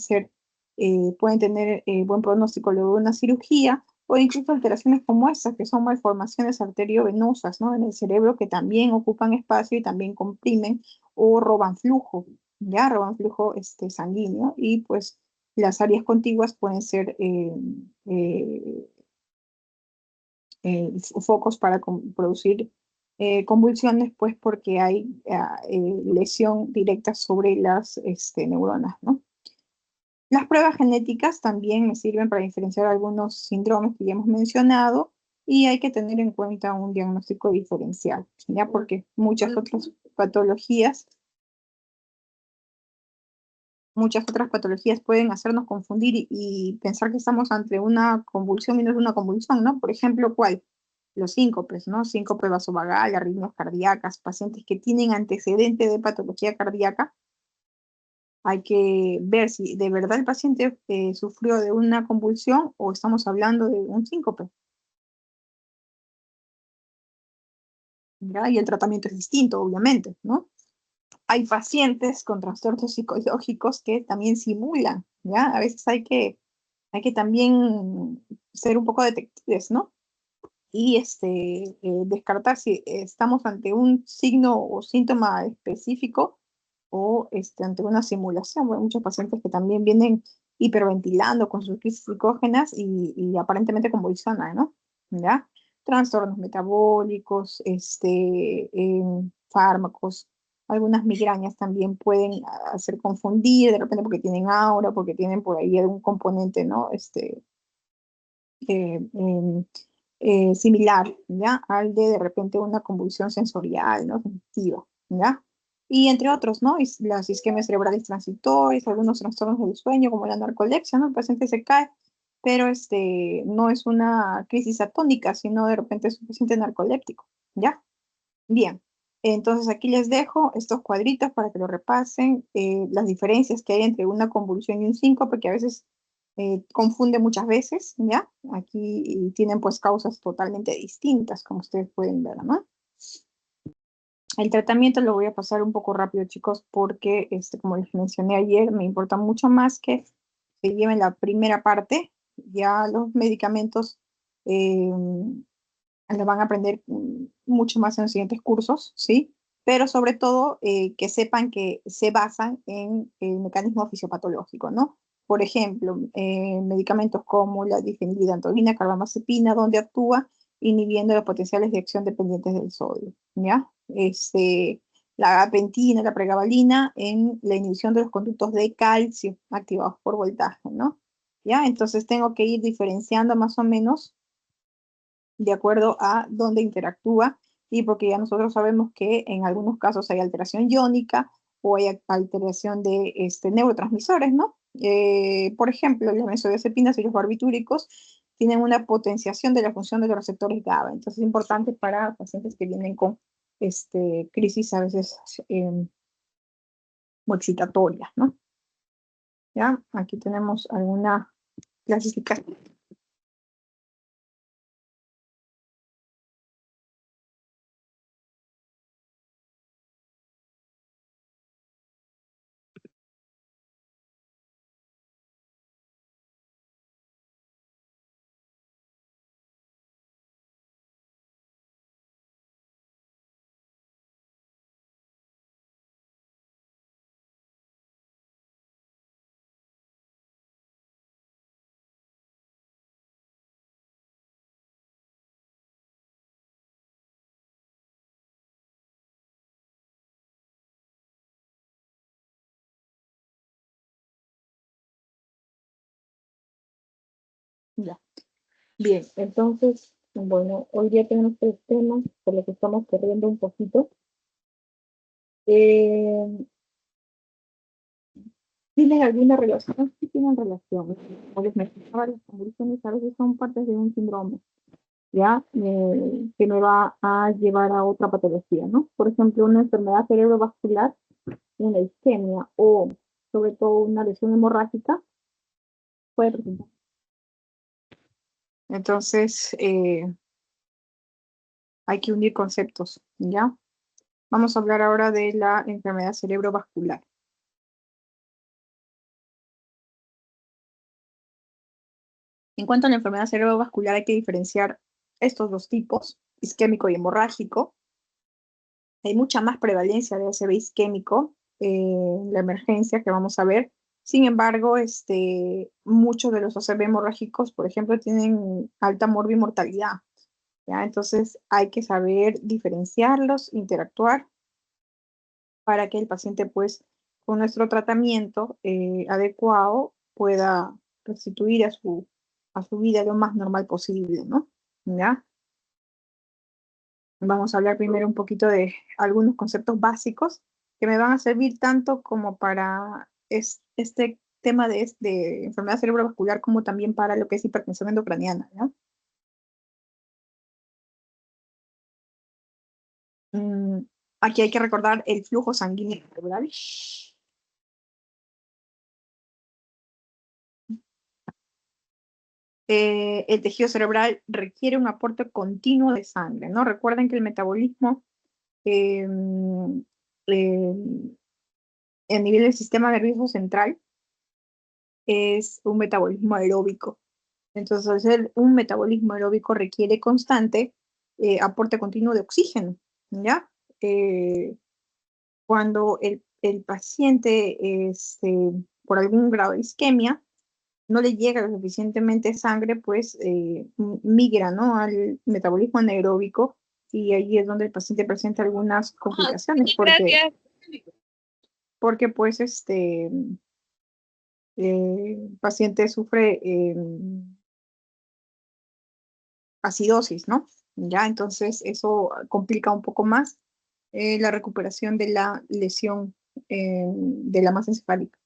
tener buen pronóstico luego de una cirugía, o incluso alteraciones como estas, que son malformaciones arteriovenosas, ¿no? En el cerebro que también ocupan espacio y también comprimen o roban flujo, ¿ya? Roban flujo sanguíneo y pues las áreas contiguas pueden ser eh, focos para producir convulsiones, pues porque hay lesión directa sobre las neuronas, ¿no? Las pruebas genéticas también me sirven para diferenciar algunos síndromes que ya hemos mencionado y hay que tener en cuenta un diagnóstico diferencial, ¿ya? Porque muchas otras patologías pueden hacernos confundir y pensar que estamos ante una convulsión y no es una convulsión, ¿no? Por ejemplo, ¿cuál? Los síncopes, ¿no? Síncope vasovagal, arritmias cardíacas, pacientes que tienen antecedente de patología cardíaca. Hay que ver si de verdad el paciente sufrió de una convulsión o estamos hablando de un síncope, ¿ya? Y el tratamiento es distinto, obviamente, ¿no? Hay pacientes con trastornos psicológicos que también simulan, ¿ya? A veces hay que hay que también ser un poco detectives, ¿no? Y descartar si estamos ante un signo o síntoma específico o ante una simulación. Bueno, muchos pacientes que también vienen hiperventilando con sus crisis psicógenas y aparentemente convulsionan, ¿no? ¿Ya? Trastornos metabólicos, fármacos, algunas migrañas también pueden hacer confundir, de repente porque tienen aura, porque tienen por ahí algún componente, ¿no? Eh, em, similar, ¿ya? Al de repente una convulsión sensorial, ¿no? Sensitiva, ¿ya? Y entre otros, ¿no? Las isquemias cerebrales transitorias, algunos trastornos del sueño, como la narcolepsia, ¿no? El paciente se cae, pero no es una crisis atónica, sino de repente es un paciente narcoléptico, ¿ya? Bien. Entonces aquí les dejo estos cuadritos para que lo repasen, las diferencias que hay entre una convulsión y un síncope, que a veces confunde muchas veces, ¿ya? Aquí tienen pues causas totalmente distintas, como ustedes pueden ver, ¿no? El tratamiento lo voy a pasar un poco rápido, chicos, porque, como les mencioné ayer, me importa mucho más que se lleven la primera parte. Ya los medicamentos lo van a aprender mucho más en los siguientes cursos, ¿sí? Pero sobre todo que sepan que se basan en el mecanismo fisiopatológico, ¿no? Por ejemplo, medicamentos como la difenhidramina, carbamazepina, donde actúa inhibiendo los potenciales de acción dependientes del sodio, ¿ya? La gabapentina, la pregabalina en la inhibición de los conductos de calcio activados por voltaje, ¿no? ¿Ya? Entonces tengo que ir diferenciando más o menos de acuerdo a dónde interactúa y porque ya nosotros sabemos que en algunos casos hay alteración iónica o hay alteración de neurotransmisores, ¿no? Por ejemplo, las benzodiazepinas y los barbitúricos tienen una potenciación de la función de los receptores GABA, entonces es importante para pacientes que vienen con crisis a veces muy excitatorias, ¿no? ¿Ya? Aquí tenemos alguna clasificación. Ya. Bien, entonces, bueno, hoy día tenemos tres temas, por lo que estamos corriendo un poquito. Eh, ¿Tienen alguna relación? Sí tienen relación. Como les mencionaba, las convulsiones a veces son partes de un síndrome, ¿ya? Que me va a llevar a otra patología, ¿no? Por ejemplo, una enfermedad cerebrovascular, una isquemia o sobre todo una lesión hemorrágica puede presentar. Entonces, hay que unir conceptos, ¿ya? Vamos a hablar ahora de la enfermedad cerebrovascular. En cuanto a la enfermedad cerebrovascular, hay que diferenciar estos dos tipos, isquémico y hemorrágico. Hay mucha más prevalencia de ACV isquémico en la emergencia que vamos a ver. Sin embargo, muchos de los ACV hemorrágicos, por ejemplo, tienen alta morbimortalidad, ¿ya? Entonces hay que saber diferenciarlos, interactuar para que el paciente, pues, con nuestro tratamiento adecuado pueda restituir a su vida lo más normal posible, ¿no? ¿Ya? Vamos a hablar primero un poquito de algunos conceptos básicos que me van a servir tanto como para este tema de enfermedad cerebrovascular como también para lo que es hipertensión endocraniana, ¿no? Mm, Aquí hay que recordar el flujo sanguíneo cerebral. El tejido cerebral requiere un aporte continuo de sangre, ¿no? Recuerden que el metabolismo eh, eh, a nivel del sistema nervioso central es un metabolismo aeróbico. Entonces, al ser un metabolismo aeróbico requiere constante aporte continuo de oxígeno, ¿ya? Cuando el paciente, por algún grado de isquemia, no le llega lo suficientemente sangre, pues migra, ¿no?, al metabolismo anaeróbico y ahí es donde el paciente presenta algunas complicaciones porque pues el paciente sufre acidosis, ¿no? Ya, entonces eso complica un poco más la recuperación de la lesión de la masa encefálica.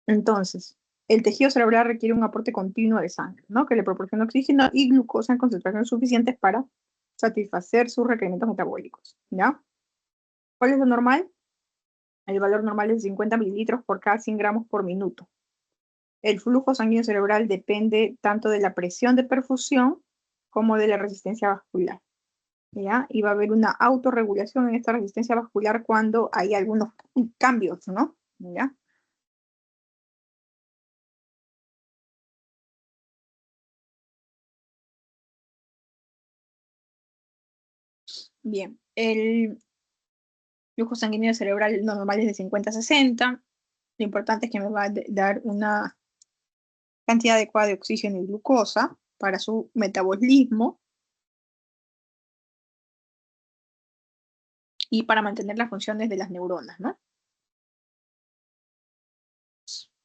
Entonces, el tejido cerebral requiere un aporte continuo de sangre, ¿no?, que le proporcione oxígeno y glucosa en concentraciones suficientes para satisfacer sus requerimientos metabólicos, ¿ya? ¿Cuál es lo normal? El valor normal es 50 mililitros por cada 100 gramos por minuto. El flujo sanguíneo cerebral depende tanto de la presión de perfusión como de la resistencia vascular, ¿ya? Y va a haber una autorregulación en esta resistencia vascular cuando hay algunos cambios, ¿no? ¿Ya? Bien, el flujo sanguíneo cerebral normal es de 50 a 60. Lo importante es que me va a dar una cantidad adecuada de oxígeno y glucosa para su metabolismo y para mantener las funciones de las neuronas, ¿no?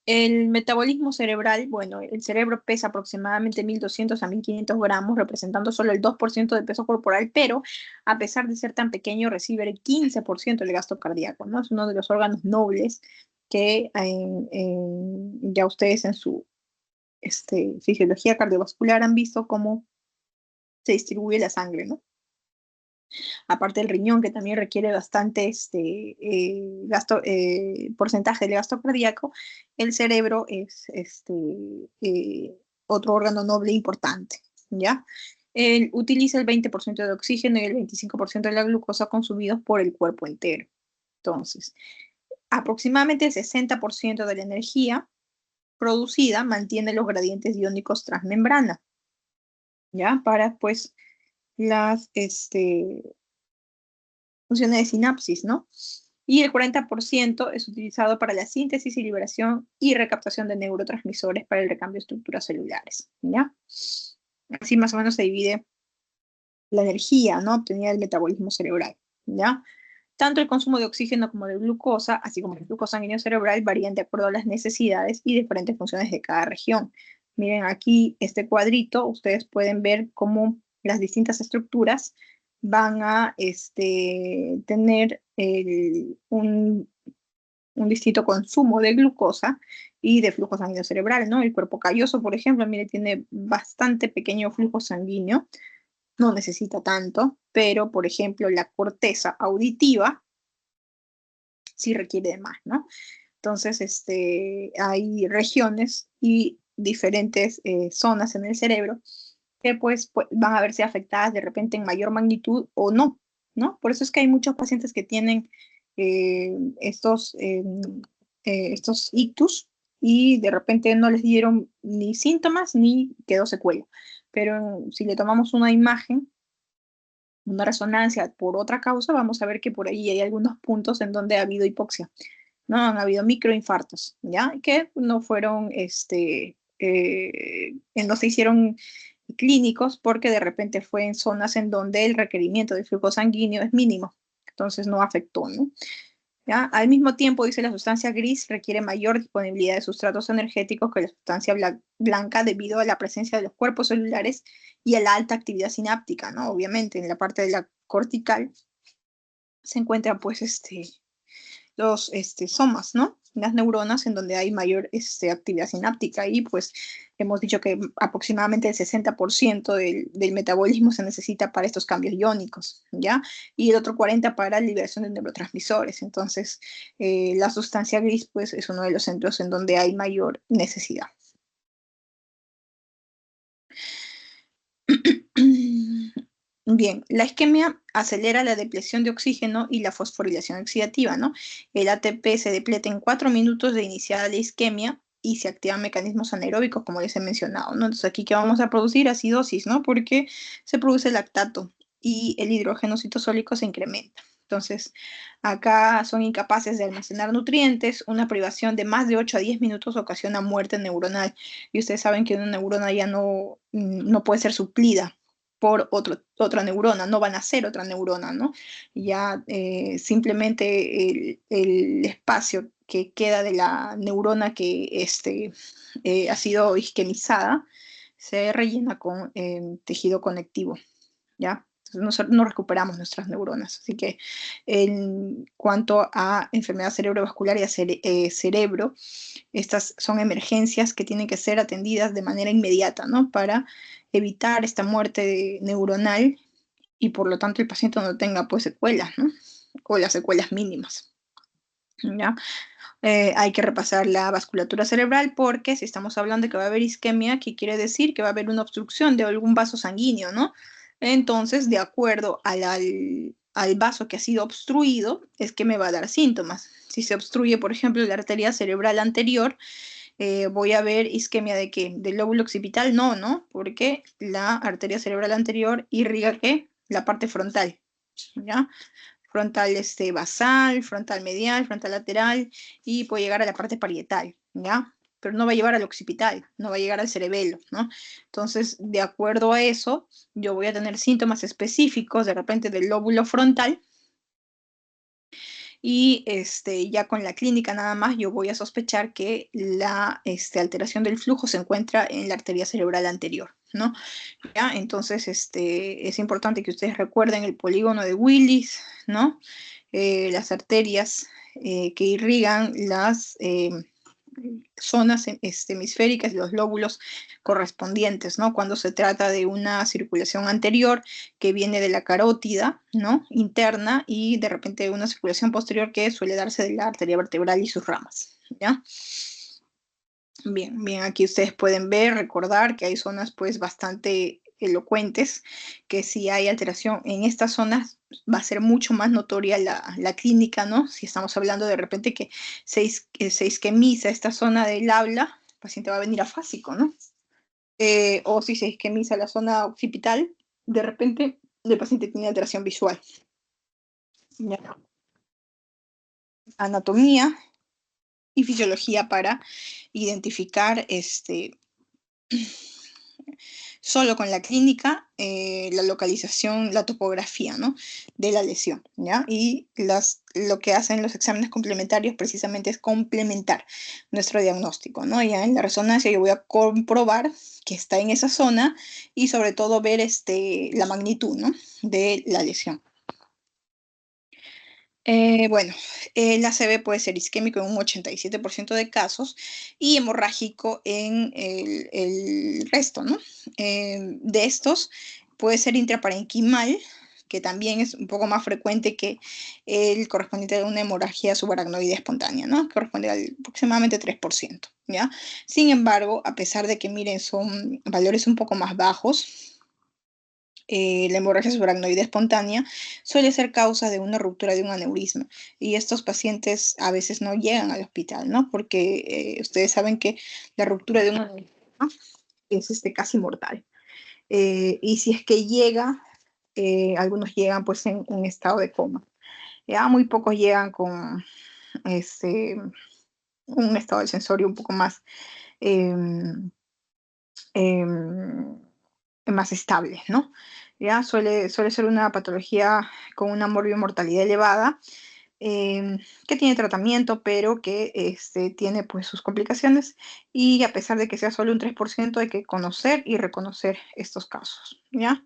El metabolismo cerebral, bueno, el cerebro pesa aproximadamente 1.200 a 1.500 gramos, representando solo el 2% del peso corporal, pero a pesar de ser tan pequeño, recibe el 15% del gasto cardíaco, ¿no? Es uno de los órganos nobles que ya ustedes en su fisiología cardiovascular han visto cómo se distribuye la sangre, ¿no? Aparte del riñón, que también requiere bastante porcentaje del gasto cardíaco, el cerebro es otro órgano noble importante, ¿ya? Él utiliza el 20% del oxígeno y el 25% de la glucosa consumidos por el cuerpo entero. Entonces, aproximadamente el 60% de la energía producida mantiene los gradientes iónicos transmembrana, ¿ya? Para, pues, las funciones de sinapsis, ¿no? Y el 40% es utilizado para la síntesis y liberación y recaptación de neurotransmisores para el recambio de estructuras celulares, ¿ya? Así más o menos se divide la energía, ¿no?, obtenida del metabolismo cerebral, ¿ya? Tanto el consumo de oxígeno como de glucosa, así como el flujo sanguíneo cerebral, varían de acuerdo a las necesidades y diferentes funciones de cada región. Miren aquí este cuadrito, ustedes pueden ver cómo las distintas estructuras van a tener un distinto consumo de glucosa y de flujo sanguíneo cerebral, ¿no? El cuerpo calloso, por ejemplo, mire, tiene bastante pequeño flujo sanguíneo, no necesita tanto, pero, por ejemplo, la corteza auditiva sí requiere de más, ¿no? Entonces, hay regiones y diferentes zonas en el cerebro que pues van a verse afectadas de repente en mayor magnitud o no, ¿no? Por eso es que hay muchos pacientes que tienen estos ictus y de repente no les dieron ni síntomas ni quedó secuela. Pero si le tomamos una imagen, una resonancia por otra causa, vamos a ver que por ahí hay algunos puntos en donde ha habido hipoxia, ¿no? Han habido microinfartos, ¿ya? Que no fueron, no se hicieron clínicos porque de repente fue en zonas en donde el requerimiento de flujo sanguíneo es mínimo, entonces no afectó, ¿no? ¿Ya? Al mismo tiempo, dice, la sustancia gris requiere mayor disponibilidad de sustratos energéticos que la sustancia blanca debido a la presencia de los cuerpos celulares y a la alta actividad sináptica, ¿no? Obviamente, en la parte de la cortical se encuentran, pues, los somas, ¿no? Las neuronas en donde hay mayor actividad sináptica y pues hemos dicho que aproximadamente el 60% del metabolismo se necesita para estos cambios iónicos, ¿ya? Y el otro 40% para la liberación de neurotransmisores. Entonces, la sustancia gris pues es uno de los centros en donde hay mayor necesidad. Bien, la isquemia acelera la depleción de oxígeno y la fosforilación oxidativa, ¿no? El ATP se depleta en 4 minutos de iniciada la isquemia y se activan mecanismos anaeróbicos, como les he mencionado, ¿no? Entonces, aquí, ¿qué vamos a producir? Acidosis, ¿no? Porque se produce lactato y el hidrógeno citosólico se incrementa. Entonces, acá son incapaces de almacenar nutrientes, una privación de más de 8 a 10 minutos ocasiona muerte neuronal. Y ustedes saben que una neurona ya no puede ser suplida por otra neurona, no van a ser otra neurona, ¿no? Ya simplemente el espacio que queda de la neurona que ha sido isquemizada se rellena con tejido conectivo, ¿ya? Entonces no recuperamos nuestras neuronas. Así que en cuanto a enfermedad cerebrovascular y a cerebro, estas son emergencias que tienen que ser atendidas de manera inmediata, ¿no? Para evitar esta muerte neuronal y por lo tanto el paciente no tenga pues secuelas, ¿no? O las secuelas mínimas, ¿ya? Hay que repasar la vasculatura cerebral porque si estamos hablando de que va a haber isquemia, ¿qué quiere decir? Que va a haber una obstrucción de algún vaso sanguíneo, ¿no? Entonces, de acuerdo al vaso que ha sido obstruido, es que me va a dar síntomas. Si se obstruye, por ejemplo, la arteria cerebral anterior, voy a ver isquemia de qué? ¿Del lóbulo occipital? No, ¿no? Porque la arteria cerebral anterior irriga ¿qué? La parte frontal, ¿ya? Frontal basal, frontal medial, frontal lateral y puede llegar a la parte parietal, ¿ya? Pero no va a llevar al occipital, no va a llegar al cerebelo, ¿no? Entonces, de acuerdo a eso, yo voy a tener síntomas específicos de repente del lóbulo frontal y ya con la clínica nada más yo voy a sospechar que la alteración del flujo se encuentra en la arteria cerebral anterior, ¿no? ¿Ya? Entonces, es importante que ustedes recuerden el polígono de Willis, ¿no? Las arterias que irrigan las zonas hemisféricas y los lóbulos correspondientes, ¿no? Cuando se trata de una circulación anterior que viene de la carótida, ¿no? Interna y de repente una circulación posterior que suele darse de la arteria vertebral y sus ramas, ¿ya? Bien, bien, aquí ustedes pueden ver, recordar que hay zonas pues bastante elocuentes, que si hay alteración en estas zonas va a ser mucho más notoria la clínica, ¿no? Si estamos hablando de repente que se isquemiza esta zona del habla, el paciente va a venir afásico, ¿no? O si se isquemiza la zona occipital, de repente el paciente tiene alteración visual. ¿Ya? Anatomía y fisiología para identificar solo con la clínica, la localización, la topografía, ¿no? De la lesión, ¿ya? Y lo que hacen los exámenes complementarios precisamente es complementar nuestro diagnóstico, ¿no? Ya en la resonancia yo voy a comprobar que está en esa zona y sobre todo ver la magnitud, ¿no? De la lesión. Bueno, el ACV puede ser isquémico en un 87% de casos y hemorrágico en el resto, ¿no? De estos puede ser intraparenquimal, que también es un poco más frecuente que el correspondiente a una hemorragia subaracnoide espontánea, ¿no? Que corresponde al aproximadamente 3%, ¿ya? Sin embargo, a pesar de que, miren, son valores un poco más bajos, la hemorragia subaracnoide espontánea suele ser causa de una ruptura de un aneurisma y estos pacientes a veces no llegan al hospital, ¿no? Porque ustedes saben que la ruptura de un aneurisma es casi mortal. Y si es que llega, algunos llegan pues en un estado de coma. Ya muy pocos llegan con un estado del sensorio un poco más, eh, eh, más estable, ¿no? Ya suele ser una patología con una morbimortalidad elevada, que tiene tratamiento, pero que tiene pues sus complicaciones y a pesar de que sea solo un 3% hay que conocer y reconocer estos casos, ¿ya?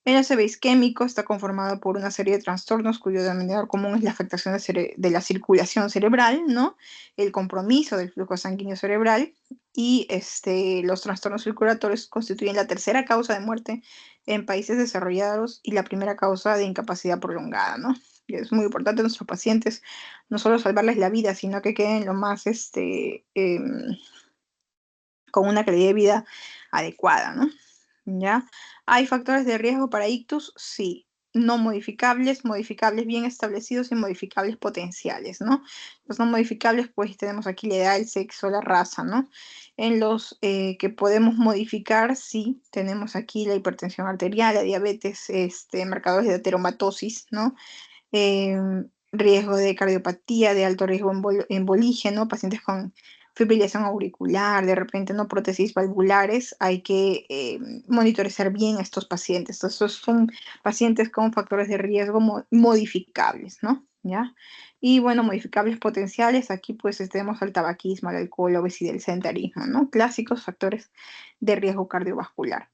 El ACV isquémico está conformado por una serie de trastornos cuyo denominador común es la afectación de la circulación cerebral, ¿no? El compromiso del flujo sanguíneo cerebral y los trastornos circulatorios constituyen la tercera causa de muerte en países desarrollados y la primera causa de incapacidad prolongada, ¿no? Y es muy importante a nuestros pacientes no solo salvarles la vida, sino que queden lo más, con una calidad de vida adecuada, ¿no? ¿Ya? ¿Hay factores de riesgo para ictus? Sí. No modificables, modificables bien establecidos y modificables potenciales, ¿no? Los no modificables, pues tenemos aquí la edad, el sexo, la raza, ¿no? En los que podemos modificar, sí, tenemos aquí la hipertensión arterial, la diabetes, marcadores de ateromatosis, ¿no? Riesgo de cardiopatía, de alto riesgo embolígeno, pacientes con fibrilación auricular, de repente no prótesis valvulares, hay que monitorizar bien a estos pacientes. Estos son pacientes con factores de riesgo modificables, ¿no? ¿Ya? Y bueno, modificables potenciales, aquí pues tenemos el tabaquismo, el alcohol, la obesidad, el sedentarismo, ¿no? Clásicos factores de riesgo cardiovascular.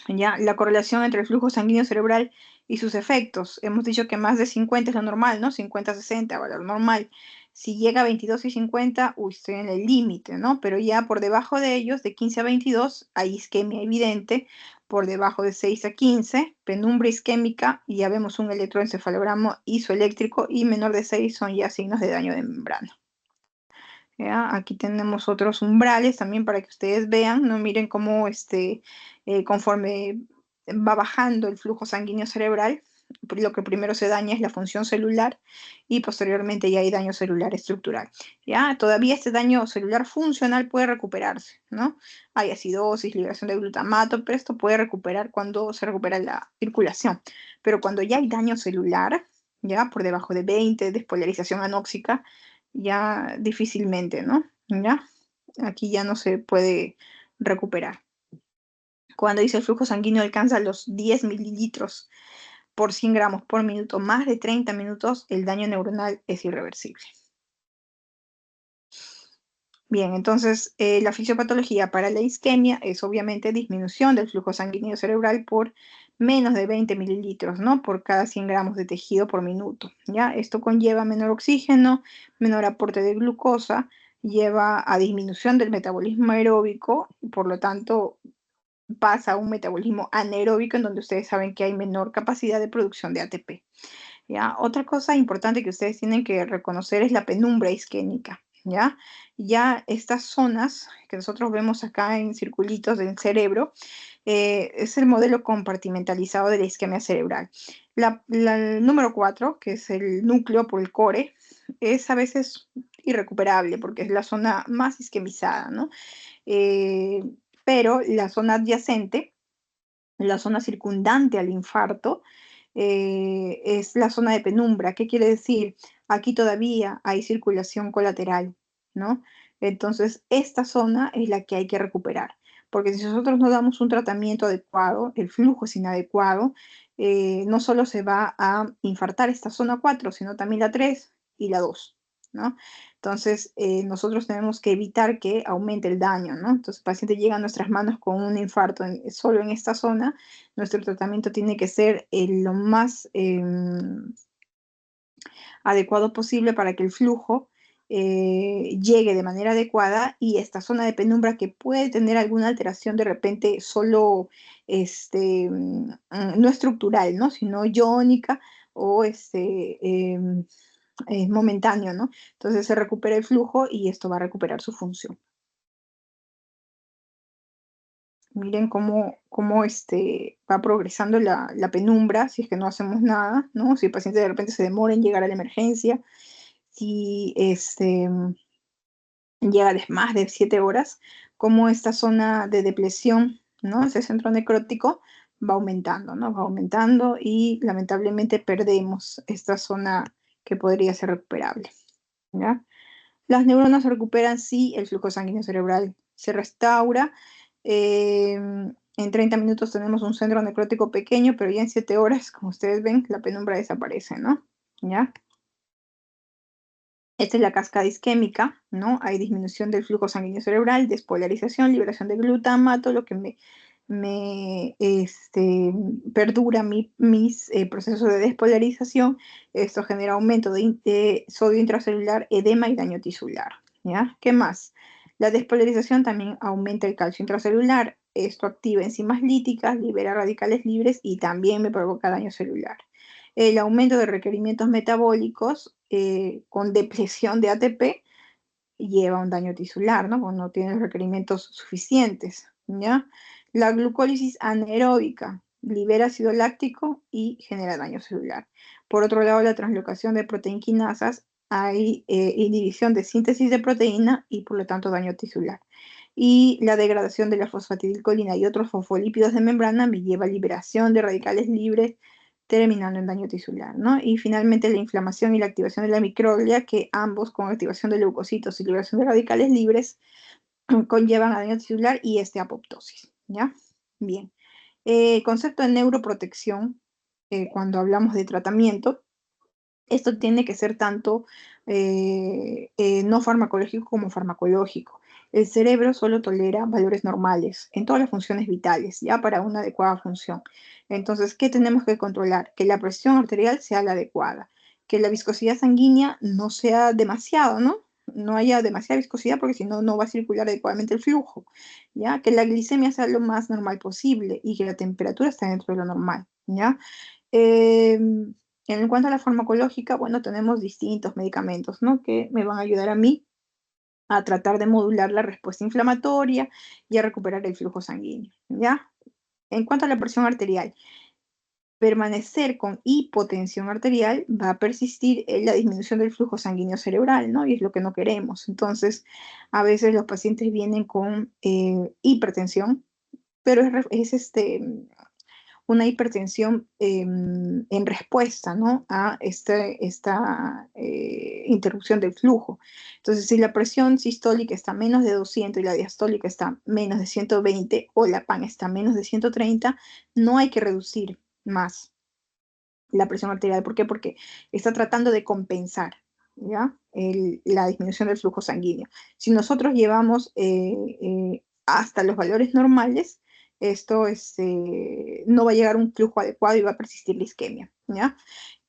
¿Ya? La correlación entre el flujo sanguíneo cerebral y sus efectos. Hemos dicho que más de 50 es lo normal, ¿no? 50-60, valor normal. Si llega a 22 y 50, uy, estoy en el límite, ¿no? Pero ya por debajo de ellos, de 15 a 22, hay isquemia evidente. Por debajo de 6 a 15, penumbra isquémica, y ya vemos un electroencefalograma isoeléctrico, y menor de 6 son ya signos de daño de membrana. ¿Ya? Aquí tenemos otros umbrales también para que ustedes vean, ¿no? Miren cómo conforme va bajando el flujo sanguíneo cerebral, lo que primero se daña es la función celular y posteriormente ya hay daño celular estructural. ¿Ya? Todavía este daño celular funcional puede recuperarse, ¿no? Hay acidosis, liberación de glutamato, pero esto puede recuperar cuando se recupera la circulación. Pero cuando ya hay daño celular, ya por debajo de 20, despolarización anóxica, ya difícilmente, ¿no? ¿Ya? Aquí ya no se puede recuperar. Cuando dice el flujo sanguíneo alcanza los 10 mililitros por 100 gramos por minuto, más de 30 minutos, el daño neuronal es irreversible. Bien, entonces la fisiopatología para la isquemia es obviamente disminución del flujo sanguíneo cerebral por menos de 20 mililitros, ¿no? Por cada 100 gramos de tejido por minuto, ¿ya? Esto conlleva menor oxígeno, menor aporte de glucosa, lleva a disminución del metabolismo aeróbico, y por lo tanto pasa a un metabolismo anaeróbico en donde ustedes saben que hay menor capacidad de producción de ATP. ¿Ya? Otra cosa importante que ustedes tienen que reconocer es la penumbra isquémica, ¿ya? Ya estas zonas que nosotros vemos acá en circulitos del cerebro, es el modelo compartimentalizado de la isquemia cerebral. El número 4, que es el núcleo por el core, es a veces irrecuperable porque es la zona más isquemizada, ¿no? Pero la zona adyacente, la zona circundante al infarto, es la zona de penumbra. ¿Qué quiere decir? Aquí todavía hay circulación colateral, ¿no? Entonces, esta zona es la que hay que recuperar, porque si nosotros no damos un tratamiento adecuado, el flujo es inadecuado, no solo se va a infartar esta zona 4, sino también la 3 y la 2, ¿no? Entonces, nosotros tenemos que evitar que aumente el daño, ¿no? Entonces, el paciente llega a nuestras manos con un infarto solo en esta zona. Nuestro tratamiento tiene que ser lo más adecuado posible para que el flujo llegue de manera adecuada, y esta zona de penumbra que puede tener alguna alteración de repente solo no estructural, ¿no? Sino iónica o momentáneo, ¿no? Entonces se recupera el flujo y esto va a recuperar su función. Miren cómo va progresando la penumbra si es que no hacemos nada, ¿no? Si el paciente de repente se demora en llegar a la emergencia, si llega más de 7 horas, como esta zona de depresión, ¿no? Ese centro necrótico va aumentando, ¿no? Va aumentando y lamentablemente perdemos esta zona que podría ser recuperable, ¿ya? Las neuronas se recuperan si el flujo sanguíneo cerebral se restaura. En 30 minutos tenemos un centro necrótico pequeño, pero ya en 7 horas, como ustedes ven, la penumbra desaparece, ¿no? ¿Ya? Esta es la cascada isquémica, ¿no? Hay disminución del flujo sanguíneo cerebral, despolarización, liberación de glutamato, lo que perdura mis procesos de despolarización. Esto genera aumento de sodio intracelular, edema y daño tisular, ¿ya? ¿Qué más? La despolarización también aumenta el calcio intracelular. Esto activa enzimas líticas, libera radicales libres y también me provoca daño celular. El aumento de requerimientos metabólicos con depresión de ATP lleva a un daño tisular, ¿no? Cuando no tiene requerimientos suficientes, ¿ya? La glucólisis anaeróbica libera ácido láctico y genera daño celular. Por otro lado, la translocación de proteinquinasas, hay inhibición de síntesis de proteína y por lo tanto daño tisular. Y la degradación de la fosfatidilcolina y otros fosfolípidos de membrana me lleva a liberación de radicales libres, terminando en daño tisular, ¿no? Y finalmente la inflamación y la activación de la microglia, que ambos con activación de leucocitos y liberación de radicales libres conllevan a daño tisular y apoptosis, ¿ya? Bien. Concepto de neuroprotección, cuando hablamos de tratamiento, esto tiene que ser tanto no farmacológico como farmacológico. El cerebro solo tolera valores normales en todas las funciones vitales, ya para una adecuada función. Entonces, ¿qué tenemos que controlar? Que la presión arterial sea la adecuada, que la viscosidad sanguínea no sea demasiado, ¿no? No haya demasiada viscosidad porque si no, no va a circular adecuadamente el flujo, ¿ya? Que la glicemia sea lo más normal posible y que la temperatura esté dentro de lo normal, ¿ya? En cuanto a la farmacológica, bueno, tenemos distintos medicamentos, ¿no? Que me van a ayudar a mí a tratar de modular la respuesta inflamatoria y a recuperar el flujo sanguíneo, ¿ya? En cuanto a la presión arterial, permanecer con hipotensión arterial va a persistir en la disminución del flujo sanguíneo cerebral, ¿no? Y es lo que no queremos. Entonces, a veces los pacientes vienen con hipertensión, pero es una hipertensión en respuesta, ¿no? A esta interrupción del flujo. Entonces, si la presión sistólica está menos de 200 y la diastólica está menos de 120 o la PAN está menos de 130, no hay que reducir más la presión arterial. ¿Por qué? Porque está tratando de compensar, ¿ya? La disminución del flujo sanguíneo. Si nosotros llevamos hasta los valores normales, esto no va a llegar a un flujo adecuado y va a persistir la isquemia, ¿ya?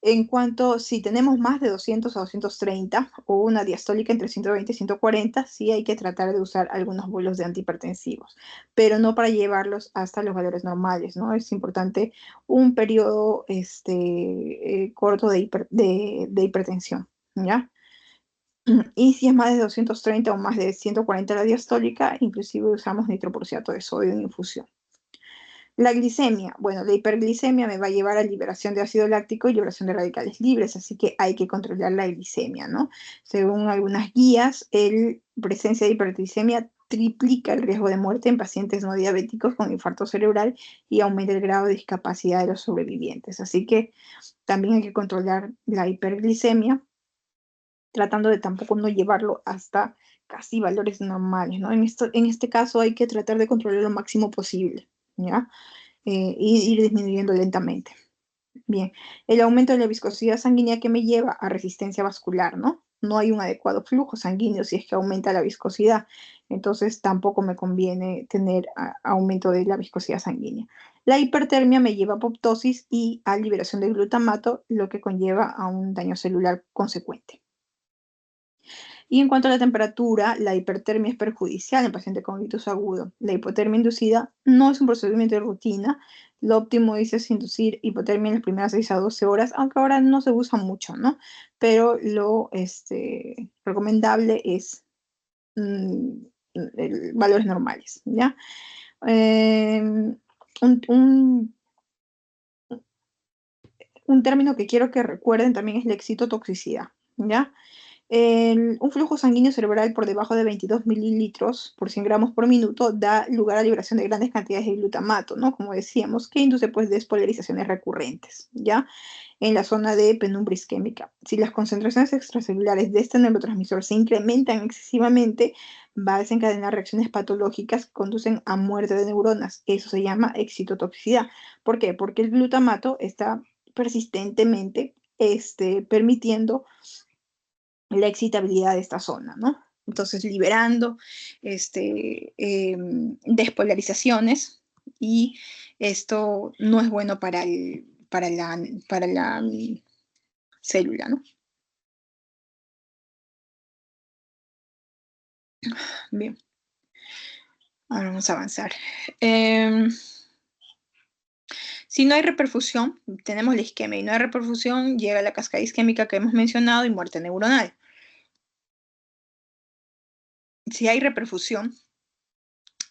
En cuanto, si tenemos más de 200 a 230 o una diastólica entre 120 y 140, sí hay que tratar de usar algunos bolos de antihipertensivos, pero no para llevarlos hasta los valores normales, ¿no? Es importante un periodo corto de hipertensión, ¿ya? Y si es más de 230 o más de 140 la diastólica, inclusive usamos nitroprusiato de sodio en infusión. La glicemia, bueno, la hiperglicemia me va a llevar a liberación de ácido láctico y liberación de radicales libres, así que hay que controlar la glicemia, ¿no? Según algunas guías, la presencia de hiperglicemia triplica el riesgo de muerte en pacientes no diabéticos con infarto cerebral y aumenta el grado de discapacidad de los sobrevivientes. Así que también hay que controlar la hiperglicemia, tratando de tampoco no llevarlo hasta casi valores normales, ¿no? En este caso hay que tratar de controlar lo máximo posible, ¿ya? Y ir disminuyendo lentamente. Bien, el aumento de la viscosidad sanguínea que me lleva a resistencia vascular, ¿no? No hay un adecuado flujo sanguíneo si es que aumenta la viscosidad, entonces tampoco me conviene tener aumento de la viscosidad sanguínea. La hipertermia me lleva a apoptosis y a liberación de glutamato, lo que conlleva a un daño celular consecuente. Y en cuanto a la temperatura, la hipertermia es perjudicial en pacientes con ictus agudo. La hipotermia inducida no es un procedimiento de rutina. Lo óptimo es inducir hipotermia en las primeras 6 a 12 horas, aunque ahora no se usa mucho, ¿no? Pero lo recomendable es valores normales, ¿ya? Un término que quiero que recuerden también es la excitotoxicidad, ¿ya? Un flujo sanguíneo cerebral por debajo de 22 mililitros por 100 gramos por minuto da lugar a liberación de grandes cantidades de glutamato, ¿no? Como decíamos, que induce pues despolarizaciones recurrentes, ¿ya? En la zona de penumbra isquémica. Si las concentraciones extracelulares de este neurotransmisor se incrementan excesivamente, va a desencadenar reacciones patológicas que conducen a muerte de neuronas. Eso se llama excitotoxicidad. ¿Por qué? Porque el glutamato está persistentemente permitiendo la excitabilidad de esta zona, ¿no? Entonces, liberando despolarizaciones y esto no es bueno para la célula, ¿no? Bien, ahora vamos a avanzar. Si no hay reperfusión, tenemos la isquemia y no hay reperfusión, llega la cascada isquémica que hemos mencionado y muerte neuronal. Si hay reperfusión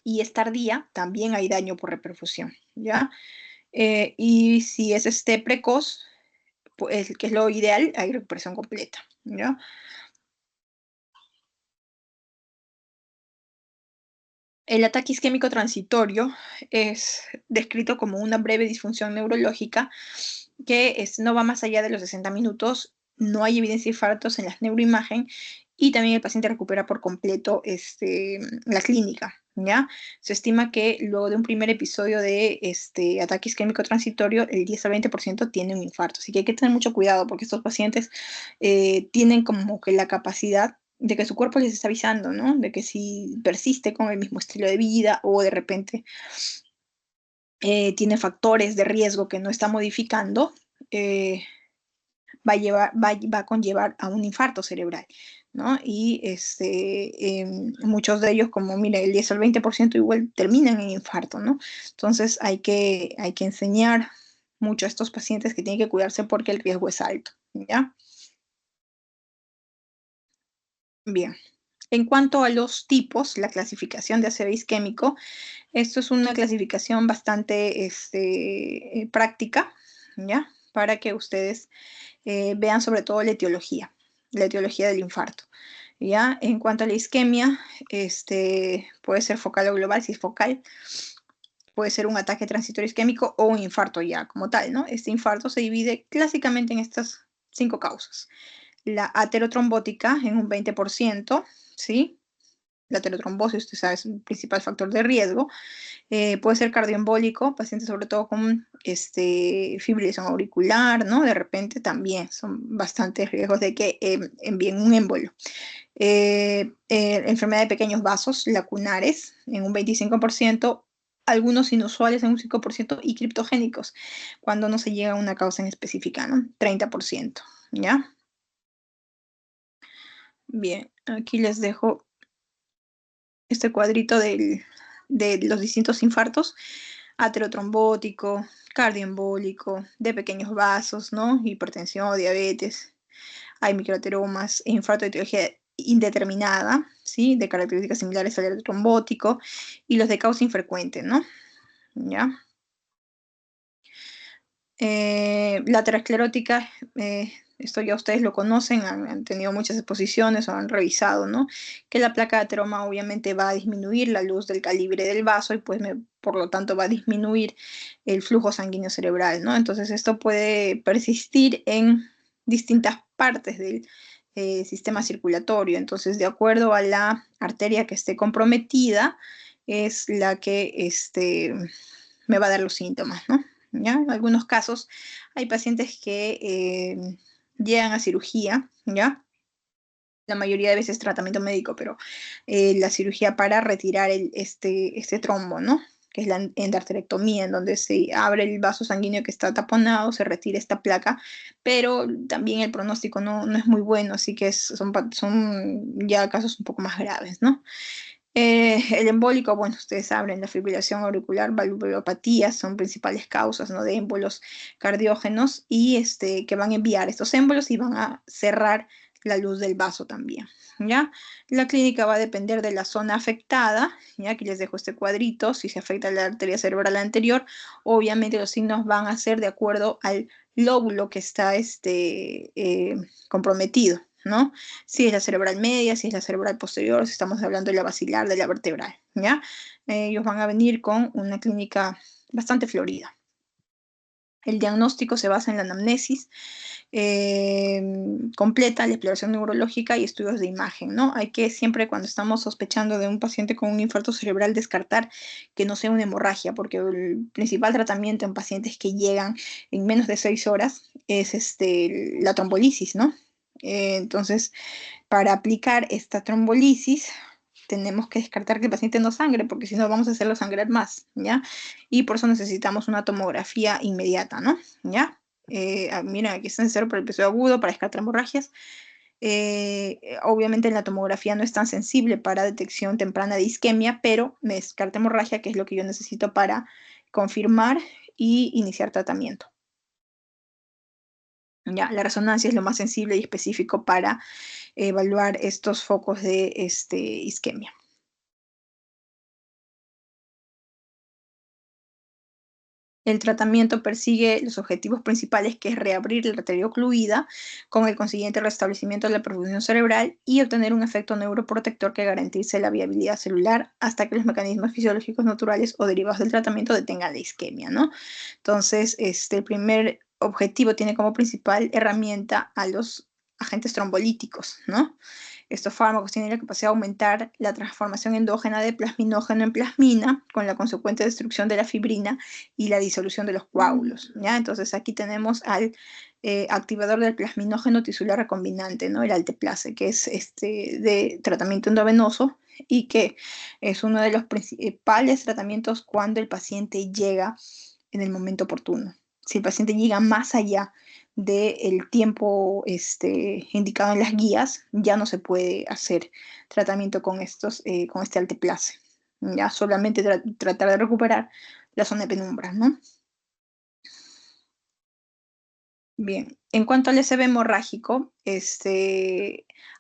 y es tardía, también hay daño por reperfusión, ¿ya? Y si es precoz, pues, que es lo ideal, hay recuperación completa, ¿ya? El ataque isquémico transitorio es descrito como una breve disfunción neurológica que no va más allá de los 60 minutos, no hay evidencia de infartos en las neuroimagen y también el paciente recupera por completo la clínica, ¿ya? Se estima que luego de un primer episodio de ataque isquémico transitorio, el 10 al 20% tiene un infarto. Así que hay que tener mucho cuidado porque estos pacientes tienen como que la capacidad de que su cuerpo les está avisando, ¿no? De que si persiste con el mismo estilo de vida o de repente tiene factores de riesgo que no está modificando, va a conllevar a un infarto cerebral, ¿no? Y muchos de ellos, como mira, el 10 al 20% igual terminan en infarto, ¿no? Entonces hay que enseñar mucho a estos pacientes que tienen que cuidarse porque el riesgo es alto, ¿ya? Bien. En cuanto a los tipos, la clasificación de ACV isquémico, esto es una clasificación bastante práctica, ¿ya? Para que ustedes vean sobre todo la etiología del infarto, ¿ya? En cuanto a la isquemia, puede ser focal o global, si es focal, puede ser un ataque transitorio isquémico o un infarto ya como tal, ¿no? Este infarto se divide clásicamente en estas 5 causas. La aterotrombótica en un 20%, ¿sí? La aterotrombosis, usted sabe, es un principal factor de riesgo. Puede ser cardioembólico, pacientes sobre todo con fibrilación auricular, ¿no? De repente también son bastantes riesgos de que envíen un émbolo. Enfermedad de pequeños vasos lacunares en un 25%, algunos inusuales en un 5% y criptogénicos, cuando no se llega a una causa en específica, ¿no? 30%, ¿ya? Bien, aquí les dejo este cuadrito de los distintos infartos, aterotrombótico, cardioembólico, de pequeños vasos, ¿no? Hipertensión, diabetes, hay microateromas, infarto de etiología indeterminada, ¿sí? De características similares al aterotrombótico, y los de causa infrecuente, ¿no? ¿Ya? La aterosclerótica, esto ya ustedes lo conocen, han tenido muchas exposiciones o han revisado, ¿no? Que la placa de ateroma obviamente va a disminuir la luz del calibre del vaso y pues por lo tanto va a disminuir el flujo sanguíneo cerebral, ¿no? Entonces esto puede persistir en distintas partes del sistema circulatorio. Entonces, de acuerdo a la arteria que esté comprometida, es la que me va a dar los síntomas, ¿no? ¿Ya? En algunos casos hay pacientes que llegan a cirugía, ¿ya? La mayoría de veces tratamiento médico, pero la cirugía para retirar este trombo, ¿no? Que es la endarterectomía, en donde se abre el vaso sanguíneo que está taponado, se retira esta placa, pero también el pronóstico no es muy bueno, así que son ya casos un poco más graves, ¿no? El embólico, bueno, ustedes saben, la fibrilación auricular, valvulopatías son principales causas, ¿no? De émbolos cardiógenos y que van a enviar estos émbolos y van a cerrar la luz del vaso también, ¿ya? La clínica va a depender de la zona afectada, ¿ya? Aquí les dejo este cuadrito, si se afecta la arteria cerebral anterior, obviamente los signos van a ser de acuerdo al lóbulo que está comprometido, ¿no? Si es la cerebral media, si es la cerebral posterior, si estamos hablando de la basilar, de la vertebral, ¿ya? Ellos van a venir con una clínica bastante florida. El diagnóstico se basa en la anamnesis completa, la exploración neurológica y estudios de imagen, ¿no? Hay que siempre cuando estamos sospechando de un paciente con un infarto cerebral descartar que no sea una hemorragia, porque el principal tratamiento en pacientes que llegan en menos de 6 horas es la trombolisis, ¿no? Entonces, para aplicar esta trombolisis, tenemos que descartar que el paciente no sangre, porque si no vamos a hacerlo sangrar más, ¿ya? Y por eso necesitamos una tomografía inmediata, ¿no? ¿Ya? Mira, aquí está necesario para el episodio agudo, para descartar hemorragias. Obviamente la tomografía no es tan sensible para detección temprana de isquemia, pero me descarta hemorragia, que es lo que yo necesito para confirmar y iniciar tratamiento. Ya, la resonancia es lo más sensible y específico para evaluar estos focos de isquemia. El tratamiento persigue los objetivos principales, que es reabrir la arteria ocluida con el consiguiente restablecimiento de la perfusión cerebral y obtener un efecto neuroprotector que garantice la viabilidad celular hasta que los mecanismos fisiológicos naturales o derivados del tratamiento detengan la isquemia, ¿no? Entonces, el primer objetivo tiene como principal herramienta a los agentes trombolíticos, ¿no? Estos fármacos tienen la capacidad de aumentar la transformación endógena de plasminógeno en plasmina con la consecuente destrucción de la fibrina y la disolución de los coágulos, ¿ya? Entonces aquí tenemos al activador del plasminógeno tisular recombinante, ¿no? El alteplase, que es de tratamiento endovenoso y que es uno de los principales tratamientos cuando el paciente llega en el momento oportuno. Si el paciente llega más allá del tiempo indicado en las guías, ya no se puede hacer tratamiento con este alteplase. Ya solamente tratar de recuperar la zona de penumbra, ¿no? Bien, en cuanto al SB hemorrágico,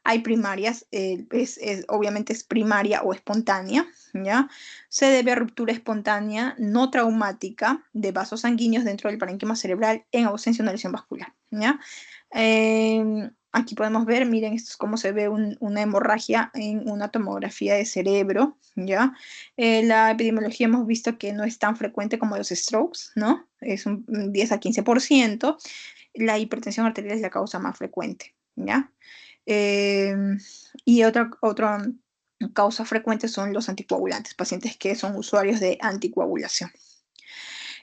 hay primarias, obviamente es primaria o espontánea, ¿ya? Se debe a ruptura espontánea no traumática de vasos sanguíneos dentro del parénquima cerebral en ausencia de una lesión vascular, ¿ya? Aquí podemos ver, miren, esto es cómo se ve una hemorragia en una tomografía de cerebro, ¿ya? La epidemiología hemos visto que no es tan frecuente como los strokes, ¿no? Es un 10 a 15%. La hipertensión arterial es la causa más frecuente, ¿ya? Y otra causa frecuente son los anticoagulantes, pacientes que son usuarios de anticoagulación.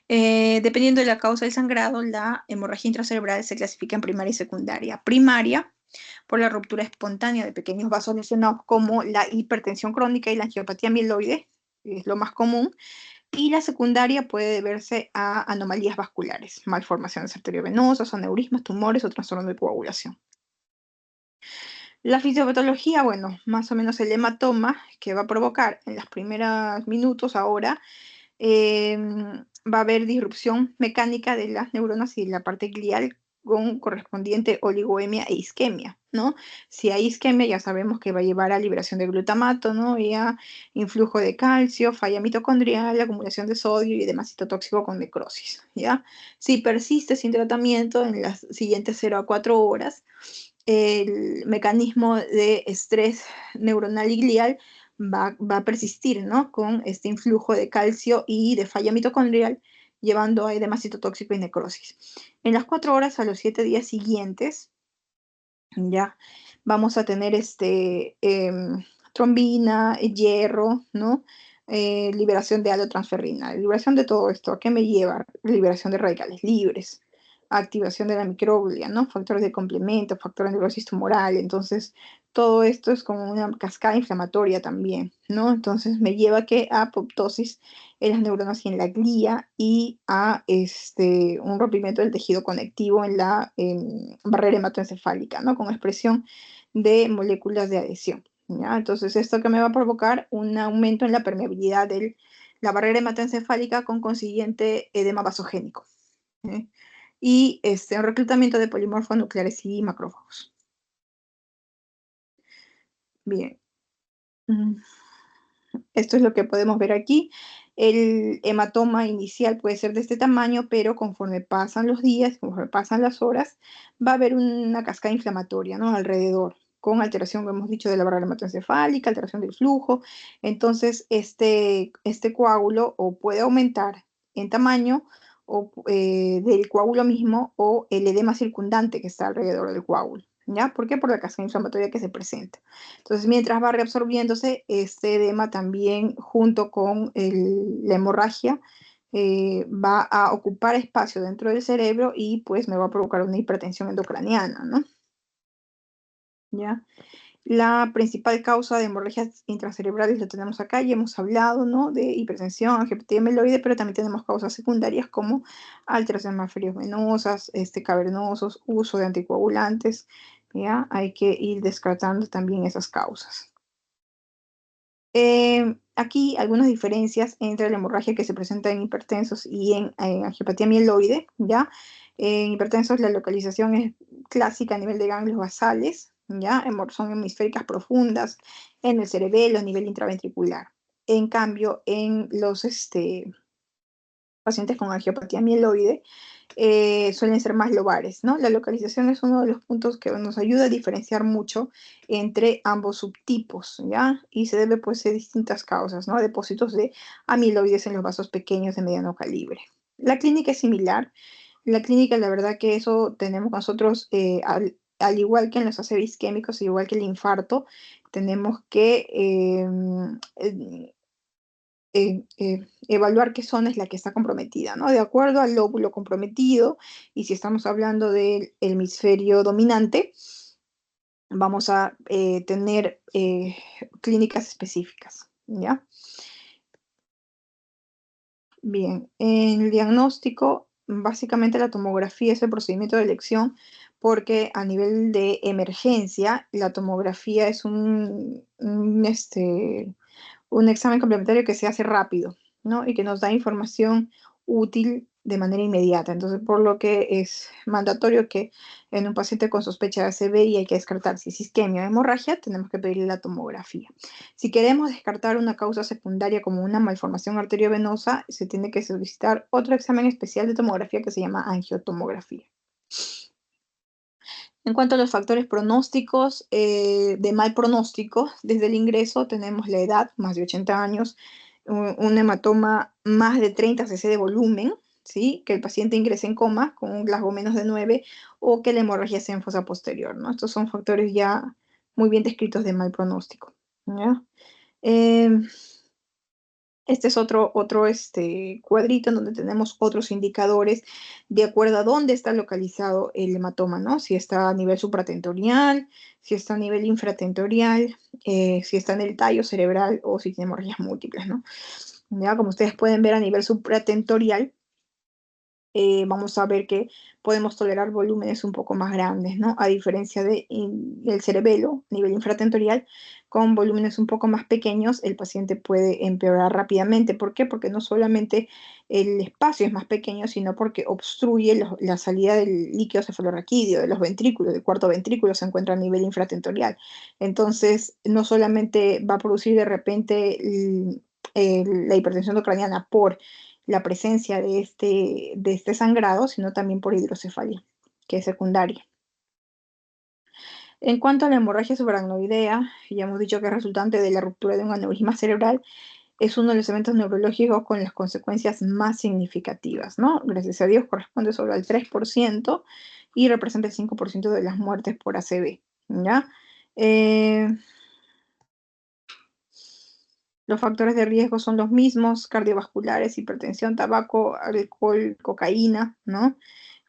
Dependiendo de la causa del sangrado, la hemorragia intracerebral se clasifica en primaria y secundaria. Primaria, por la ruptura espontánea de pequeños vasos lesionados, como la hipertensión crónica y la angiopatía mieloide, es lo más común. Y la secundaria puede deberse a anomalías vasculares, malformaciones arteriovenosas, aneurismas, tumores o trastornos de coagulación. La fisiopatología, bueno, más o menos el hematoma que va a provocar en los primeros minutos ahora, va a haber disrupción mecánica de las neuronas y de la parte glial con correspondiente oligoemia e isquemia, ¿no? Si hay isquemia, ya sabemos que va a llevar a liberación de glutamato, ¿no? Y a influjo de calcio, falla mitocondrial, acumulación de sodio y edema citotóxico con necrosis, ¿ya? Si persiste sin tratamiento en las siguientes 0 a 4 horas, el mecanismo de estrés neuronal y glial va a persistir, ¿no? Con este influjo de calcio y de falla mitocondrial, llevando a edema citotóxico y necrosis. En las 4 horas a los 7 días siguientes, ya vamos a tener trombina, hierro, ¿no? Liberación de aldotransferrina. Liberación de todo esto, ¿a qué me lleva? Liberación de radicales libres, activación de la microglia, ¿no? Factores de complemento, factores de necrosis tumoral. Entonces, todo esto es como una cascada inflamatoria también, ¿no? Entonces, me lleva a apoptosis en las neuronas y en la glía y a un rompimiento del tejido conectivo en la barrera hematoencefálica, ¿no? Con expresión de moléculas de adhesión, ¿ya? Entonces, esto que me va a provocar un aumento en la permeabilidad de la barrera hematoencefálica con consiguiente edema vasogénico, ¿eh? Y un reclutamiento de polimorfos nucleares y macrófagos. Bien. Esto es lo que podemos ver aquí. El hematoma inicial puede ser de este tamaño, pero conforme pasan los días, conforme pasan las horas, va a haber una cascada inflamatoria, ¿no? Alrededor, con alteración, como hemos dicho, de la barrera hematoencefálica, alteración del flujo. Entonces, este coágulo o puede aumentar en tamaño o, del coágulo mismo, o el edema circundante que está alrededor del coágulo, ¿ya? ¿Por qué? Por la cascada inflamatoria que se presenta. Entonces, mientras va reabsorbiéndose, este edema también, junto con la hemorragia, va a ocupar espacio dentro del cerebro y pues me va a provocar una hipertensión endocraniana, ¿no? ¿Ya? La principal causa de hemorragias intracerebrales la tenemos acá, ya hemos hablado, ¿no? De hipertensión, angiopatía mieloide, pero también tenemos causas secundarias como alteraciones venosas, cavernosos, uso de anticoagulantes, ¿ya? Hay que ir descartando también esas causas. Aquí algunas diferencias entre la hemorragia que se presenta en hipertensos y en angiopatía mieloide, ¿ya? En hipertensos la localización es clásica a nivel de ganglios basales, ¿ya? Son hemisféricas profundas en el cerebelo a nivel intraventricular. En cambio, en los pacientes con angiopatía mieloide, suelen ser más lobares, ¿no? La localización es uno de los puntos que nos ayuda a diferenciar mucho entre ambos subtipos, ¿ya? Y se debe, pues, a distintas causas, ¿no? Depósitos de amiloides en los vasos pequeños de mediano calibre. La clínica es similar. La clínica, la verdad que eso tenemos nosotros, al igual que en los ACV isquémicos, igual que el infarto, tenemos que evaluar qué zona es la que está comprometida, ¿no? De acuerdo al lóbulo comprometido, y si estamos hablando del hemisferio dominante, vamos a tener clínicas específicas, ¿ya? Bien, en el diagnóstico, básicamente la tomografía es el procedimiento de elección porque a nivel de emergencia, la tomografía es un examen complementario que se hace rápido, ¿no? Y que nos da información útil de manera inmediata. Entonces, por lo que es mandatorio que en un paciente con sospecha de ACV y hay que descartar si es isquemia o hemorragia, tenemos que pedirle la tomografía. Si queremos descartar una causa secundaria como una malformación arteriovenosa, se tiene que solicitar otro examen especial de tomografía que se llama angiotomografía. En cuanto a los factores pronósticos, de mal pronóstico, desde el ingreso tenemos la edad, más de 80 años, un hematoma más de 30 cc de volumen, ¿sí? Que el paciente ingrese en coma con un Glasgow menos de 9 o que la hemorragia sea en fosa posterior, ¿no? Estos son factores ya muy bien descritos de mal pronóstico, ¿ya? Este es otro cuadrito en donde tenemos otros indicadores de acuerdo a dónde está localizado el hematoma, ¿no? Si está a nivel supratentorial, si está a nivel infratentorial, si está en el tallo cerebral o si tiene hemorragias múltiples, ¿no? Ya, como ustedes pueden ver a nivel supratentorial, vamos a ver que podemos tolerar volúmenes un poco más grandes, ¿no? A diferencia del cerebelo, a nivel infratentorial, con volúmenes un poco más pequeños, el paciente puede empeorar rápidamente. ¿Por qué? Porque no solamente el espacio es más pequeño, sino porque obstruye la salida del líquido cefalorraquídeo, de los ventrículos, el cuarto ventrículo se encuentra a nivel infratentorial. Entonces, no solamente va a producir de repente la hipertensión intracraniana por la presencia de este sangrado, sino también por hidrocefalia, que es secundaria. En cuanto a la hemorragia subaracnoidea, ya hemos dicho que es resultante de la ruptura de un aneurisma cerebral, es uno de los eventos neurológicos con las consecuencias más significativas, ¿no? Gracias a Dios corresponde solo al 3% y representa el 5% de las muertes por ACV, ¿ya? Los factores de riesgo son los mismos, cardiovasculares, hipertensión, tabaco, alcohol, cocaína, ¿no?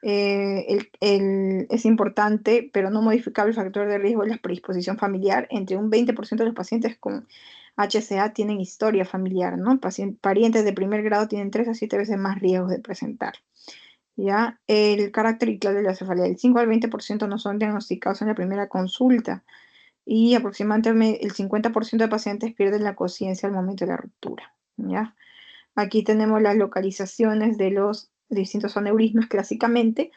Es importante, pero no modificable el factor de riesgo es la predisposición familiar. Entre un 20% de los pacientes con HCA tienen historia familiar, ¿no? Parientes de primer grado tienen 3 a 7 veces más riesgos de presentar. ¿Ya? El carácter y clave de la cefalea, del 5 al 20% no son diagnosticados en la primera consulta y aproximadamente el 50% de pacientes pierden la conciencia al momento de la ruptura, ¿ya? Aquí tenemos las localizaciones de los distintos aneurismas clásicamente.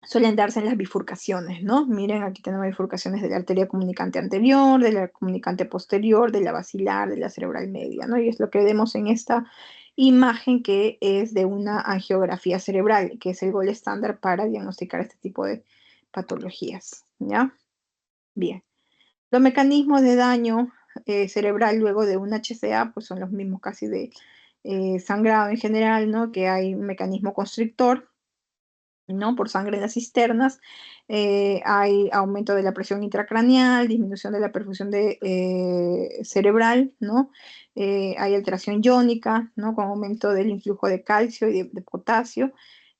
Suelen darse en las bifurcaciones, ¿no? Miren, aquí tenemos bifurcaciones de la arteria comunicante anterior, de la comunicante posterior, de la basilar, de la cerebral media, ¿no? Y es lo que vemos en esta imagen que es de una angiografía cerebral, que es el gold estándar para diagnosticar este tipo de patologías, ¿ya? Bien. Los mecanismos de daño cerebral luego de un HCA, pues son los mismos casi de sangrado en general, ¿no? Que hay un mecanismo constrictor, ¿no? Por sangre en las cisternas, hay aumento de la presión intracraneal, disminución de la perfusión cerebral, ¿no? Hay alteración iónica, ¿no? Con aumento del influjo de calcio y de potasio.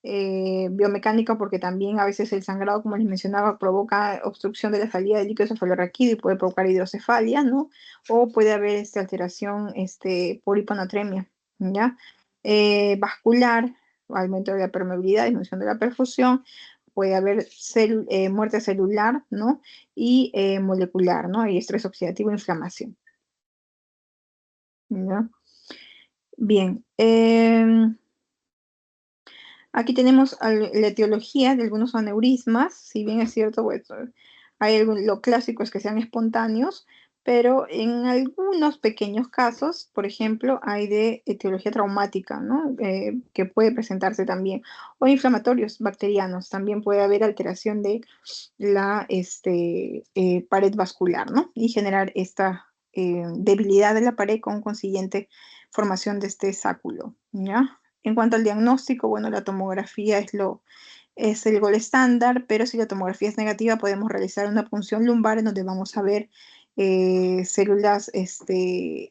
Biomecánica, porque también a veces el sangrado, como les mencionaba, provoca obstrucción de la salida del líquido cefalorraquídeo y puede provocar hidrocefalia, ¿no? O puede haber alteración por hiponatremia, ¿ya? Vascular, aumento de la permeabilidad, disminución de la perfusión, puede haber muerte celular, ¿no? Y molecular, ¿no? Y estrés oxidativo e inflamación. ¿Ya? Bien. Aquí tenemos la etiología de algunos aneurismas, si bien es cierto, pues, lo clásico es que sean espontáneos, pero en algunos pequeños casos, por ejemplo, hay de etiología traumática, ¿no? Que puede presentarse también, o inflamatorios bacterianos, también puede haber alteración de la pared vascular, ¿no? Y generar esta debilidad de la pared con consiguiente formación de este sáculo, ¿ya? En cuanto al diagnóstico, bueno, la tomografía es el gol estándar, pero si la tomografía es negativa, podemos realizar una punción lumbar en donde vamos a ver células,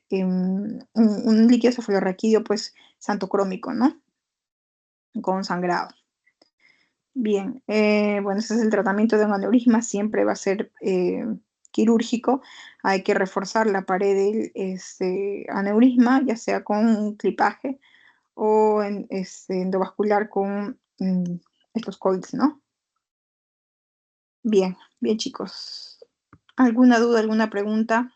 un líquido cefalorraquídeo, pues, santocrómico, ¿no? Con sangrado. Bien, bueno, ese es el tratamiento de un aneurisma, siempre va a ser quirúrgico. Hay que reforzar la pared del aneurisma, ya sea con un clipaje o endovascular con estos coils, ¿no? Bien, bien, chicos. ¿Alguna duda, alguna pregunta?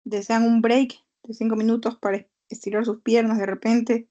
¿Desean un break de 5 minutos para estirar sus piernas de repente?